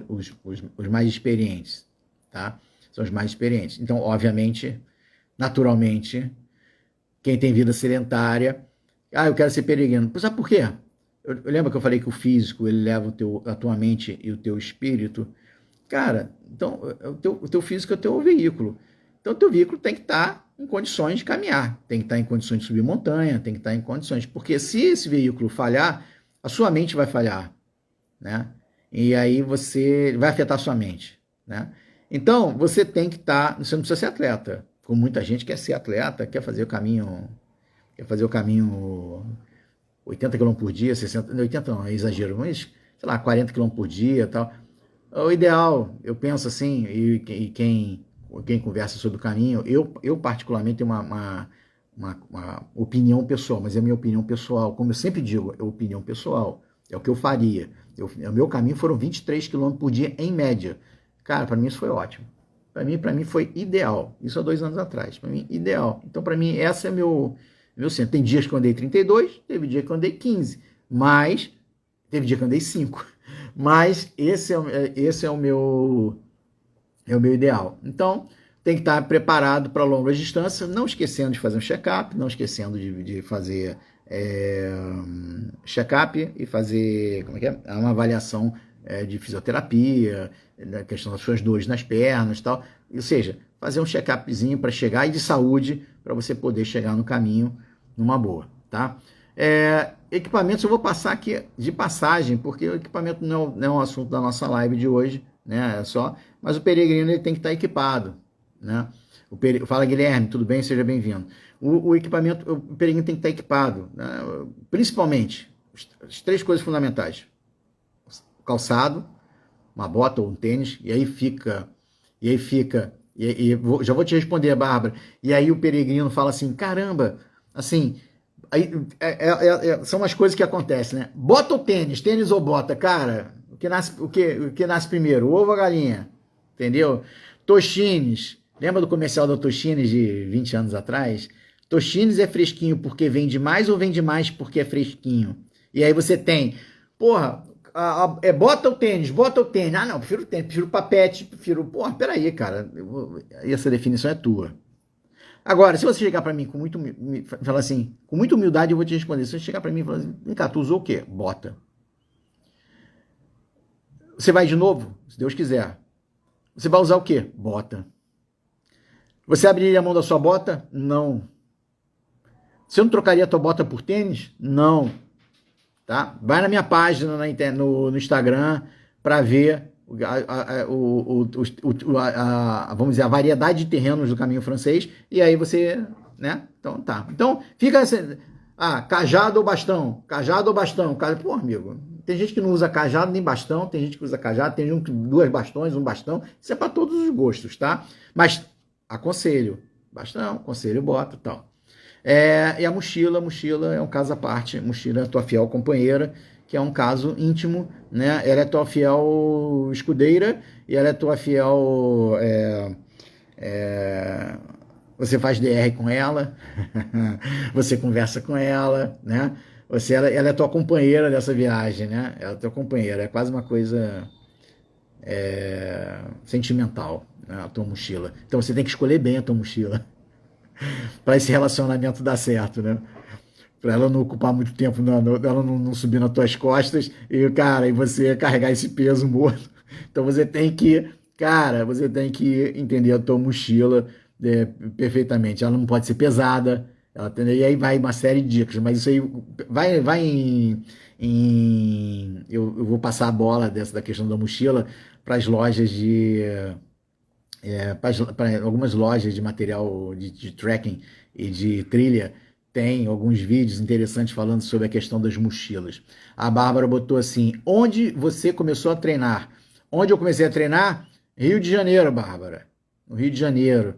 os mais experientes. Tá? São os mais experientes. Então, obviamente, naturalmente, quem tem vida sedentária, eu quero ser peregrino. Sabe por quê? Eu lembro que eu falei que o físico, ele leva a tua mente e o teu espírito. Cara, então, o teu físico é o teu veículo. Então, o teu veículo tem que estar em condições de caminhar, tem que estar em condições de subir montanha, tem que estar em condições. Porque se esse veículo falhar, a sua mente vai falhar, né? E aí você vai afetar a sua mente, né? Então, você tem que estar, você não precisa ser atleta, como muita gente quer ser atleta, quer fazer o caminho 80 km por dia, 60, 80 não, é exagero, mas, sei lá, 40 km por dia e tal. O ideal, eu penso assim, e quem conversa sobre o caminho, eu particularmente tenho uma opinião pessoal, mas é a minha opinião pessoal, como eu sempre digo, é opinião pessoal, é o que eu faria. O meu caminho foram 23 km por dia em média. Cara, para mim isso foi ótimo. Para mim foi ideal. Isso há 2 anos atrás. Para mim, ideal. Então, para mim, esse é meu centro. Tem dias que eu andei 32, teve dia que eu andei 15, mas teve dia que eu andei 5. Mas esse é o meu ideal. Então, tem que estar preparado para longas distâncias, não esquecendo de fazer um check-up, não esquecendo de fazer check-up e fazer uma avaliação de fisioterapia, na questão das suas dores nas pernas e tal. Ou seja, fazer um check-upzinho para chegar e de saúde para você poder chegar no caminho numa boa, tá? Equipamentos eu vou passar aqui de passagem, porque o equipamento não é um assunto da nossa live de hoje, né? Mas o peregrino ele tem que estar equipado, né? Fala, Guilherme, tudo bem? Seja bem-vindo. O equipamento, o peregrino tem que estar equipado, né? Principalmente as 3 coisas fundamentais: calçado, uma bota ou um tênis, já vou te responder, Bárbara. E aí o peregrino fala assim, caramba, assim, aí, são umas coisas que acontecem, né? Bota ou tênis ou bota, cara? O que nasce primeiro, o ovo ou a galinha? Entendeu? Toshines, lembra do comercial da Toshines de 20 anos atrás? Toshines é fresquinho porque vende mais ou vende mais porque é fresquinho? E aí você tem, porra, bota o tênis. Ah, não, prefiro o tênis, prefiro o papete, Porra, peraí, cara, essa definição é tua. Agora, se você chegar para mim falar assim, com muita humildade, eu vou te responder. Se você chegar para mim e falar assim, vem cá, tu usou o quê? Bota. Você vai de novo? Se Deus quiser. Você vai usar o quê? Bota. Você abriria a mão da sua bota? Não. Você não trocaria a tua bota por tênis? Não. Tá? Vai na minha página no Instagram para ver vamos dizer, a variedade de terrenos do caminho francês, e aí você, né? Então tá. Então fica assim, cajado ou bastão? Cajado ou bastão? Pô, amigo, tem gente que não usa cajado nem bastão, tem gente que usa cajado, tem 2 bastões, um bastão, isso é para todos os gostos, tá? Mas aconselho, bastão, aconselho, bota e tal. E a mochila é um caso à parte. Mochila é a tua fiel companheira, que é um caso íntimo, né? Ela é tua fiel escudeira e ela é tua fiel... você faz DR com ela, você conversa com ela, né? Ela é tua companheira dessa viagem, né? Ela é tua companheira, é quase uma coisa sentimental, né? A tua mochila. Então você tem que escolher bem a tua mochila para esse relacionamento dar certo, né? Para ela não ocupar muito tempo, ela não subir nas tuas costas e, cara, e você carregar esse peso morto. Então você tem que entender a tua mochila perfeitamente. Ela não pode ser pesada, e aí vai uma série de dicas, mas isso aí eu vou passar a bola da questão da mochila para as lojas para algumas lojas de material de trekking e de trilha. Tem alguns vídeos interessantes falando sobre a questão das mochilas. A Bárbara botou assim, onde você começou a treinar? Onde eu comecei a treinar? Rio de Janeiro, Bárbara. No Rio de Janeiro.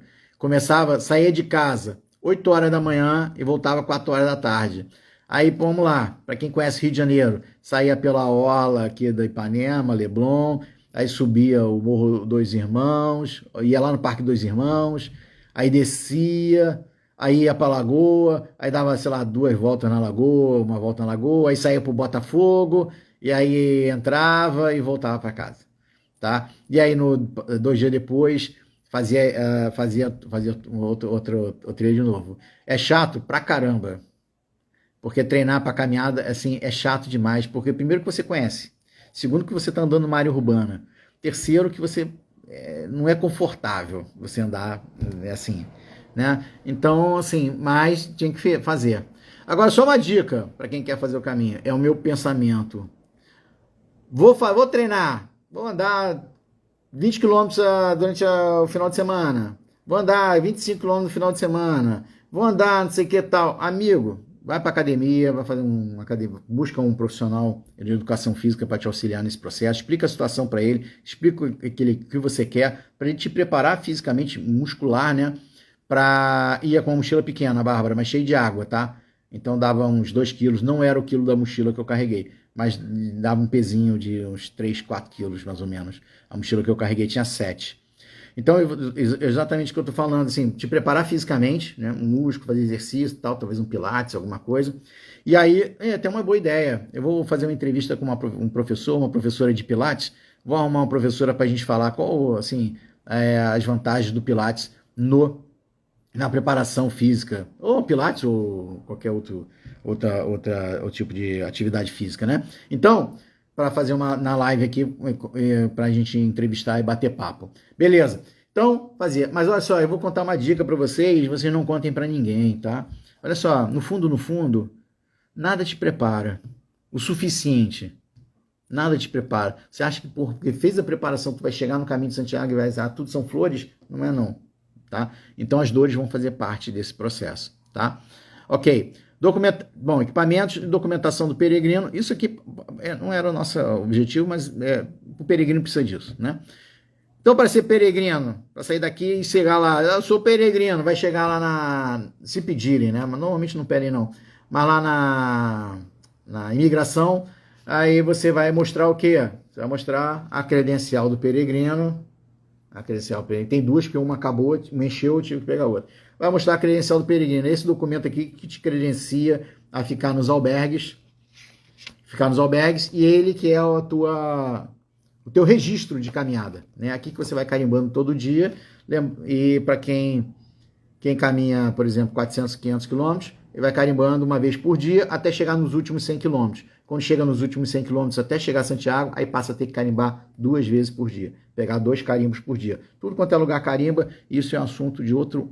Saía de casa 8 horas da manhã e voltava 4 horas da tarde. Aí, vamos lá, para quem conhece Rio de Janeiro, saía pela orla aqui da Ipanema, Leblon, aí subia o Morro Dois Irmãos, ia lá no Parque Dois Irmãos, aí descia, aí ia pra Lagoa, aí dava, sei lá, 2 voltas na Lagoa, uma volta na Lagoa, aí saía pro Botafogo, e aí entrava e voltava para casa, tá? E aí, 2 dias depois, fazia outro trilho de novo. É chato pra caramba, porque treinar pra caminhada, assim, é chato demais, porque primeiro que você conhece, segundo que você tá andando numa área urbana, terceiro que você não é confortável você andar assim, né? Então, assim, mas tinha que fazer. Agora, só uma dica para quem quer fazer o caminho, é o meu pensamento. Vou treinar, vou andar 20 km durante o final de semana, vou andar 25 km no final de semana, vou andar não sei o que tal. Amigo, vai para academia, vai fazer uma academia, busca um profissional de educação física para te auxiliar nesse processo, explica a situação para ele, explica o que você quer, para ele te preparar fisicamente, muscular, né? Ia com uma mochila pequena, Bárbara, mas cheia de água, tá? Então dava uns 2 quilos, não era o quilo da mochila que eu carreguei, mas dava um pezinho de uns 3, 4 quilos, mais ou menos. A mochila que eu carreguei tinha 7. Então, exatamente o que eu tô falando, assim, te preparar fisicamente, né? Um músculo, fazer exercício, tal, talvez um pilates, alguma coisa. E aí, tem uma boa ideia. Eu vou fazer uma entrevista com um professor, uma professora de pilates, vou arrumar uma professora para a gente falar qual, assim, as vantagens do pilates na preparação física, ou pilates, ou qualquer outro tipo de atividade física, né? Então, para fazer na live aqui, para a gente entrevistar e bater papo. Beleza? Então, fazer. Mas olha só, eu vou contar uma dica para vocês não contem para ninguém, tá? Olha só, no fundo, nada te prepara o suficiente. Nada te prepara. Você acha que porque fez a preparação, tu vai chegar no caminho de Santiago e vai dizer, tudo são flores? Não é não, tá? Então as dores vão fazer parte desse processo, tá? Ok. Bom, equipamentos e documentação do peregrino. Isso aqui não era o nosso objetivo, mas o peregrino precisa disso, né? Então, para ser peregrino, para sair daqui e chegar lá, eu sou peregrino, vai chegar lá se pedirem, né? Mas normalmente não pedem não. Mas lá na imigração, aí você vai mostrar o quê? Você vai mostrar a credencial do peregrino. A credencial do peregrino. Tem duas, porque uma acabou, uma encheu, eu tive que pegar outra. Vai mostrar a credencial do peregrino. Esse documento aqui que te credencia a ficar nos albergues. E ele que é o teu registro de caminhada, né? Aqui que você vai carimbando todo dia. E para quem caminha, por exemplo, 400, 500 quilômetros, ele vai carimbando uma vez por dia até chegar nos últimos 100 quilômetros. Quando chega nos últimos 100 quilômetros até chegar a Santiago, aí passa a ter que carimbar 2 vezes por dia. Pegar 2 carimbos por dia. Tudo quanto é lugar carimba, isso é um assunto de outro...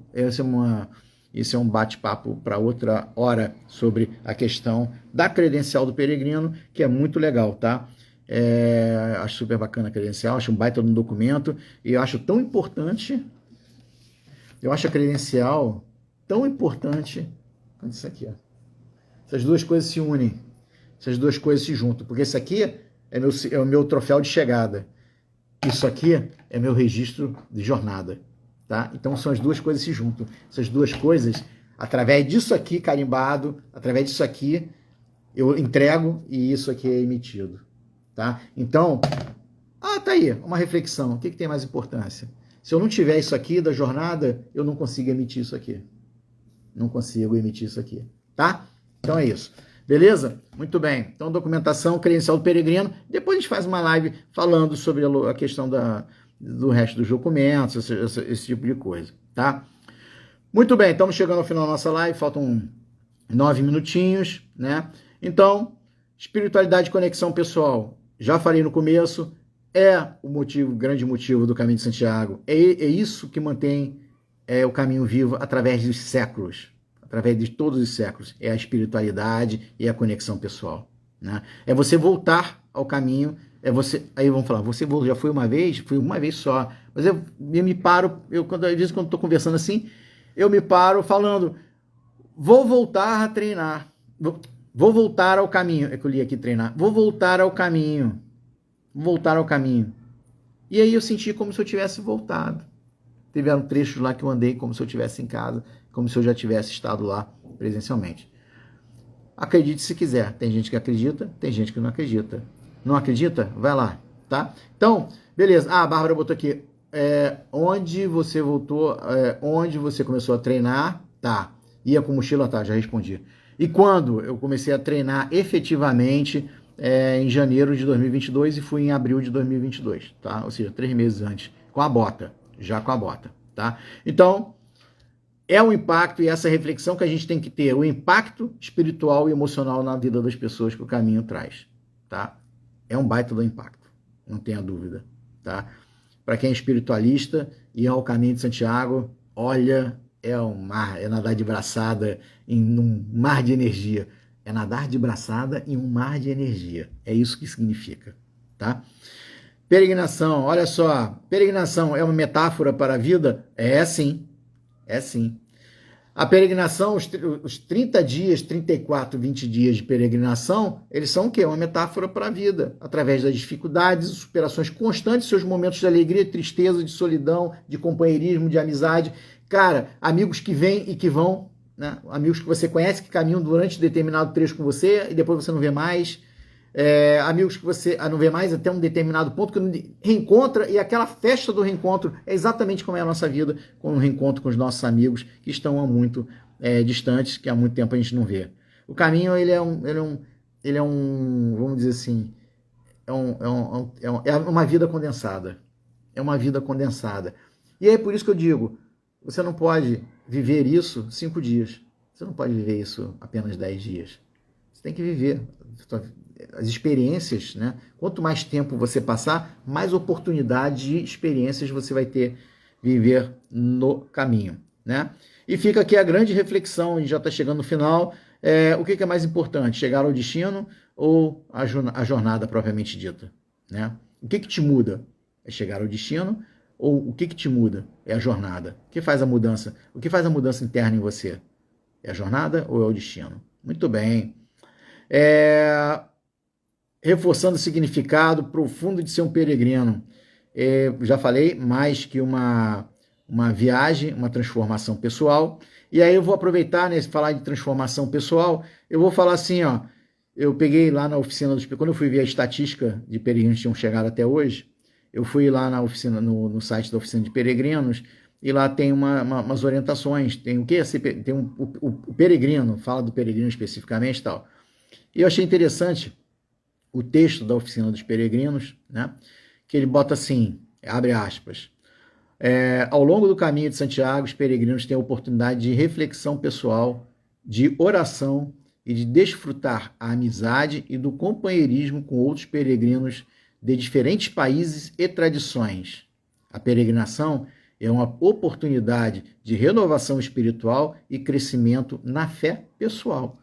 Isso é um bate-papo para outra hora sobre a questão da credencial do peregrino, que é muito legal, tá? Acho super bacana a credencial, acho um baita de um documento, e eu acho tão importante... Eu acho a credencial tão importante quanto isso aqui, ó. Essas duas coisas se unem. Essas duas coisas se juntam. Porque isso aqui é o meu troféu de chegada. Isso aqui é meu registro de jornada. Tá? Então são as duas coisas que se juntam. Essas duas coisas, através disso aqui carimbado, através disso aqui, eu entrego e isso aqui é emitido. Tá? Então, tá aí, uma reflexão. O que tem mais importância? Se eu não tiver isso aqui da jornada, eu não consigo emitir isso aqui. Não consigo emitir isso aqui. Tá? Então é isso. Beleza? Muito bem. Então, documentação, credencial do peregrino. Depois a gente faz uma live falando sobre a questão do resto dos documentos, esse tipo de coisa, tá? Muito bem, estamos chegando ao final da nossa live, faltam 9 minutinhos, né? Então, espiritualidade e conexão pessoal, já falei no começo, é o grande motivo do Caminho de Santiago. É isso que mantém o caminho vivo através dos séculos. Através de todos os séculos, é a espiritualidade e a conexão pessoal, né? É você voltar ao caminho, aí vamos falar, você já foi uma vez? Fui uma vez só, mas eu me paro, às vezes quando estou conversando assim, eu me paro falando, vou voltar a treinar, vou voltar ao caminho, é que eu li aqui treinar, vou voltar ao caminho, e aí eu senti como se eu tivesse voltado. Tiveram trechos lá que eu andei como se eu estivesse em casa, como se eu já tivesse estado lá presencialmente. Acredite se quiser. Tem gente que acredita, tem gente que não acredita. Não acredita? Vai lá, tá? Então, beleza. A Bárbara botou aqui. Onde você voltou, onde você começou a treinar? Tá. Ia com mochila? Tá, já respondi. E quando eu comecei a treinar efetivamente, em janeiro de 2022 e fui em abril de 2022, tá? Ou seja, 3 meses antes, com a bota. Já com a bota, tá? Então, é o impacto e essa reflexão que a gente tem que ter, o impacto espiritual e emocional na vida das pessoas que o caminho traz, tá? É um baita do impacto, não tenha dúvida, tá? Para quem é espiritualista e é ao Caminho de Santiago, olha, é um mar, é nadar de braçada em um mar de energia. É nadar de braçada em um mar de energia. É isso que significa, tá? Peregrinação, olha só, peregrinação é uma metáfora para a vida? É sim, é sim. A peregrinação, os 30 dias, 34, 20 dias de peregrinação, eles são o quê? Uma metáfora para a vida, através das dificuldades, superações constantes, seus momentos de alegria, tristeza, de solidão, de companheirismo, de amizade. Cara, amigos que vêm e que vão, né? Amigos que você conhece, que caminham durante determinado trecho com você e depois você não vê mais. Amigos que você não vê mais até um determinado ponto, que reencontra, e aquela festa do reencontro é exatamente como é a nossa vida, com o reencontro com os nossos amigos que estão há muito distantes, que há muito tempo a gente não vê. O caminho, ele é um, vamos dizer assim, é uma vida condensada. É uma vida condensada. E é por isso que eu digo, você não pode viver isso 5 dias. Você não pode viver isso apenas 10 dias. Você tem que viver as experiências, né? Quanto mais tempo você passar, mais oportunidade de experiências você vai ter viver no caminho, né? E fica aqui a grande reflexão, a gente já está chegando no final. O que é mais importante, chegar ao destino ou a jornada propriamente dita, né? O que te muda? É chegar ao destino ou o que te muda? É a jornada. O que faz a mudança? O que faz a mudança interna em você? É a jornada ou é o destino? Muito bem. Reforçando o significado profundo de ser um peregrino. Já falei, mais que uma viagem, uma transformação pessoal. E aí eu vou aproveitar, né, falar de transformação pessoal, eu vou falar assim, ó, eu peguei lá na oficina dos... Quando eu fui ver a estatística de peregrinos que tinham chegado até hoje, eu fui lá na oficina, no site da oficina de peregrinos, e lá tem umas orientações, tem o que? Tem o peregrino, fala do peregrino especificamente e tal. E eu achei interessante o texto da oficina dos peregrinos, né? Que ele bota assim, abre aspas, ao longo do caminho de Santiago, os peregrinos têm a oportunidade de reflexão pessoal, de oração e de desfrutar a amizade e do companheirismo com outros peregrinos de diferentes países e tradições. A peregrinação é uma oportunidade de renovação espiritual e crescimento na fé pessoal.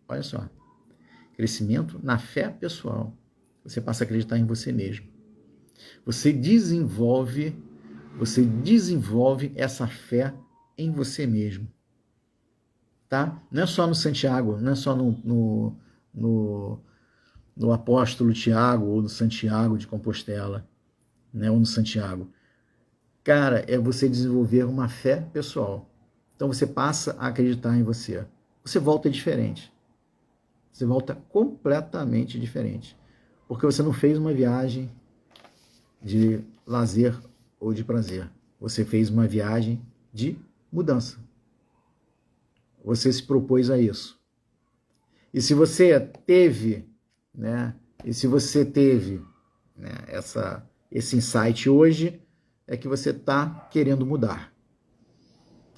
Olha só, crescimento na fé pessoal. Você passa a acreditar em você mesmo. Você desenvolve essa fé em você mesmo. Tá? Não é só no Santiago, não é só no apóstolo Tiago ou no Santiago de Compostela, né? Ou no Santiago. Cara, é você desenvolver uma fé pessoal. Então você passa a acreditar em você. Você volta diferente. Você volta completamente diferente. Porque você não fez uma viagem de lazer ou de prazer. Você fez uma viagem de mudança. Você se propôs a isso. E se você teve, né, esse insight hoje, é que você está querendo mudar.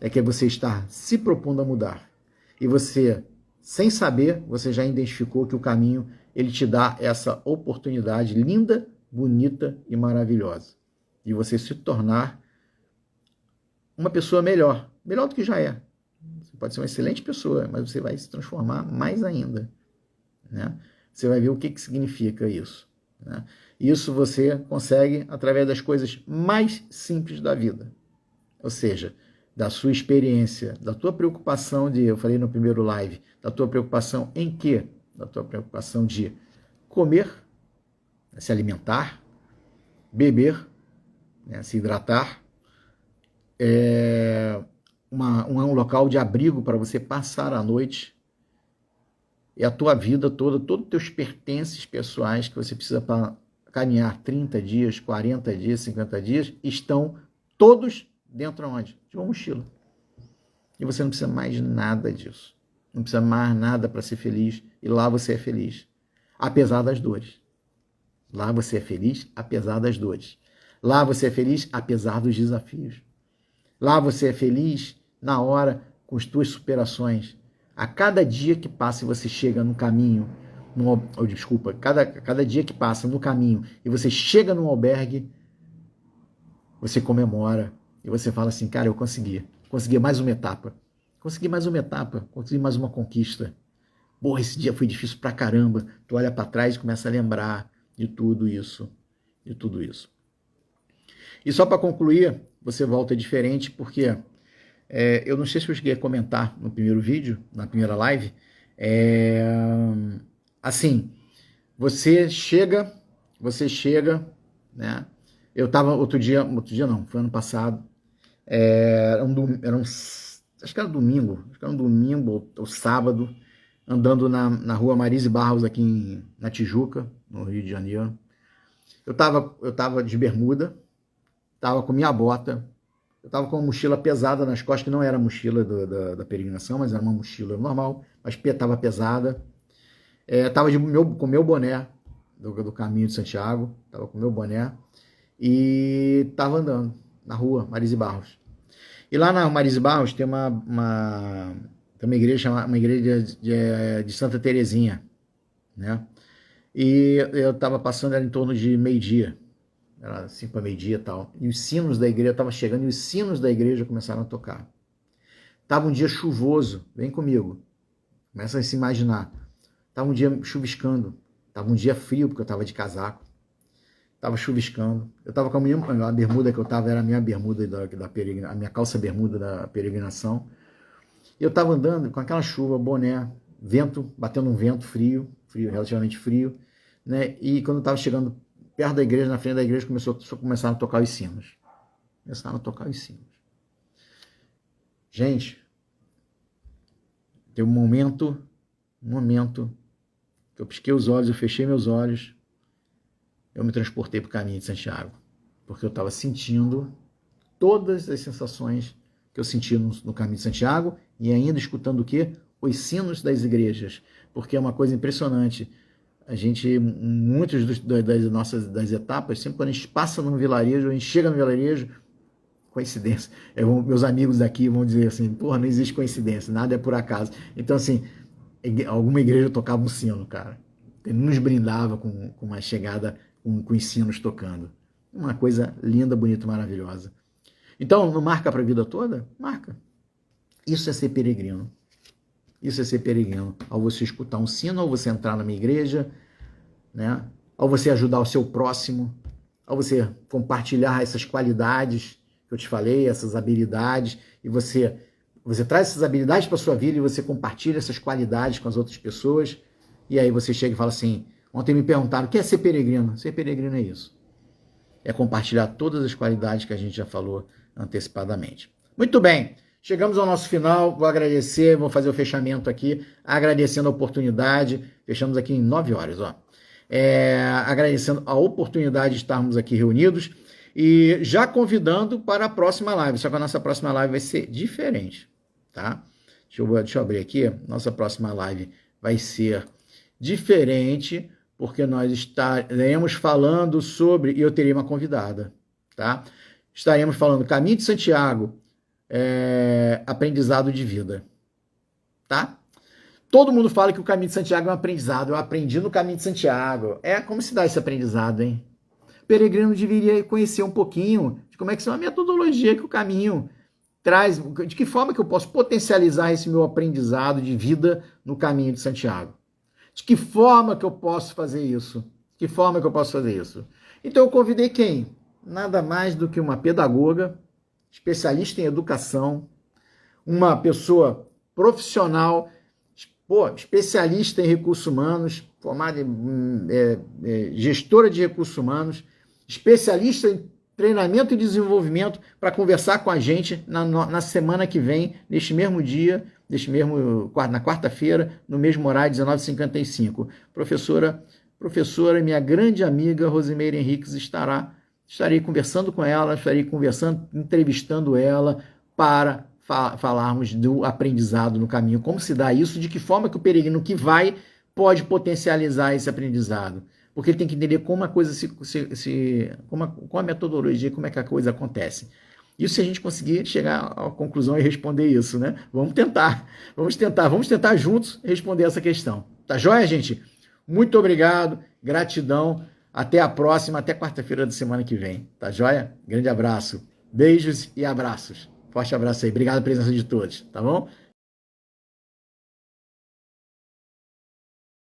É que você está se propondo a mudar. E você, sem saber, você já identificou que o caminho, ele te dá essa oportunidade linda, bonita e maravilhosa. De você se tornar uma pessoa melhor do que já é. Você pode ser uma excelente pessoa, mas você vai se transformar mais ainda, né? Você vai ver o que significa isso, né? Isso você consegue através das coisas mais simples da vida. Ou seja, da sua experiência, da tua preocupação eu falei no primeiro live, da tua preocupação em quê? Da tua preocupação de comer, se alimentar, beber, né, se hidratar, um local de abrigo para você passar a noite, e a tua vida toda, todos os teus pertences pessoais que você precisa para caminhar 30 dias, 40 dias, 50 dias, estão todos dentro de onde? De uma mochila. E você não precisa mais nada disso. Não precisa mais nada para ser feliz. E lá você é feliz, apesar das dores. Lá você é feliz, apesar das dores. Lá você é feliz, apesar dos desafios. Lá você é feliz na hora com as tuas superações. A cada dia que passa e você chega no caminho, cada dia que passa no caminho e você chega num albergue, você comemora e você fala assim, cara, eu consegui mais uma etapa, consegui mais uma conquista. Porra, esse dia foi difícil pra caramba. Tu olha pra trás e começa a lembrar de tudo isso, E só para concluir, você volta diferente porque eu não sei se eu cheguei a comentar no primeiro vídeo, na primeira live, assim, você chega, né? Eu tava outro dia não, foi ano passado, acho que era domingo ou sábado, andando na rua Marise Barros aqui na Tijuca, no Rio de Janeiro. Eu tava de bermuda, tava com minha bota, eu tava com uma mochila pesada nas costas, que não era a mochila da peregrinação, mas era uma mochila normal, mas tava pesada. Tava com meu boné do Caminho de Santiago, tava com meu boné, e tava andando na rua Marise Barros. E lá na Marise Barros tem uma igreja chamada, uma igreja de Santa Terezinha, né? E eu estava passando, era em torno de meio-dia, era assim para meio-dia e tal, e os sinos da igreja, estava chegando e os sinos da igreja começaram a tocar. Tava um dia chuvoso, vem comigo, começa a se imaginar. Tava um dia chuviscando, tava um dia frio, porque eu tava de casaco, tava chuviscando. Eu tava com a bermuda que eu tava, era a minha bermuda da peregrinação, a minha calça bermuda da peregrinação. E eu tava andando com aquela chuva, boné, vento, batendo um vento frio, relativamente frio, né? E quando eu tava chegando perto da igreja, na frente da igreja, começaram a tocar os sinos. Começaram a tocar os sinos. Gente, tem um momento que eu pisquei os olhos, eu fechei meus olhos, eu me transportei para o caminho de Santiago, porque eu estava sentindo todas as sensações que eu senti no caminho de Santiago e ainda escutando o quê? Os sinos das igrejas, porque é uma coisa impressionante. A gente, muitas das etapas, sempre quando a gente passa num vilarejo, a gente chega no vilarejo, coincidência. Meus amigos daqui vão dizer assim, porra, não existe coincidência, nada é por acaso. Então, assim, alguma igreja tocava um sino, cara. Ele nos brindava com uma chegada, com os sinos tocando. Uma coisa linda, bonita, maravilhosa. Então, não marca para a vida toda? Marca. Isso é ser peregrino. Isso é ser peregrino. Ao você escutar um sino, ao você entrar numa igreja, né? Ao você ajudar o seu próximo, ao você compartilhar essas qualidades que eu te falei, essas habilidades, e você traz essas habilidades para a sua vida e você compartilha essas qualidades com as outras pessoas, e aí você chega e fala assim, ontem me perguntaram, o que é ser peregrino? Ser peregrino é isso. É compartilhar todas as qualidades que a gente já falou antecipadamente. Muito bem, chegamos ao nosso final, vou agradecer, vou fazer o fechamento aqui, agradecendo a oportunidade, fechamos aqui em 9 horas, ó. Agradecendo a oportunidade de estarmos aqui reunidos, e já convidando para a próxima live, só que a nossa próxima live vai ser diferente, tá? Deixa eu abrir aqui, nossa próxima live vai ser diferente, porque nós estaremos falando sobre, e eu terei uma convidada, tá? Estaremos falando Caminho de Santiago, aprendizado de vida, tá? Todo mundo fala que o Caminho de Santiago é um aprendizado, eu aprendi no Caminho de Santiago. Como se dá esse aprendizado, hein? O peregrino deveria conhecer um pouquinho de como é que é a metodologia que o caminho traz, de que forma que eu posso potencializar esse meu aprendizado de vida no Caminho de Santiago. De que forma que eu posso fazer isso? De que forma que eu posso fazer isso? Então eu convidei quem? Nada mais do que uma pedagoga, especialista em educação, uma pessoa profissional, especialista em recursos humanos, formada em gestora de recursos humanos, especialista em treinamento e desenvolvimento, para conversar com a gente na semana que vem, neste mesmo dia, na quarta-feira, no mesmo horário, 19h55. Professora, minha grande amiga Rosimeire Henriques estarei conversando com ela, entrevistando ela para falarmos do aprendizado no caminho, como se dá isso, de que forma que o peregrino que vai pode potencializar esse aprendizado. Porque ele tem que entender como a coisa com a metodologia, como é que a coisa acontece. Isso se a gente conseguir chegar à conclusão e responder isso, né? Vamos tentar juntos responder essa questão. Tá joia, gente? Muito obrigado, gratidão, até a próxima, até quarta-feira da semana que vem. Tá joia? Grande abraço, beijos e abraços. Forte abraço aí, obrigado pela presença de todos, tá bom?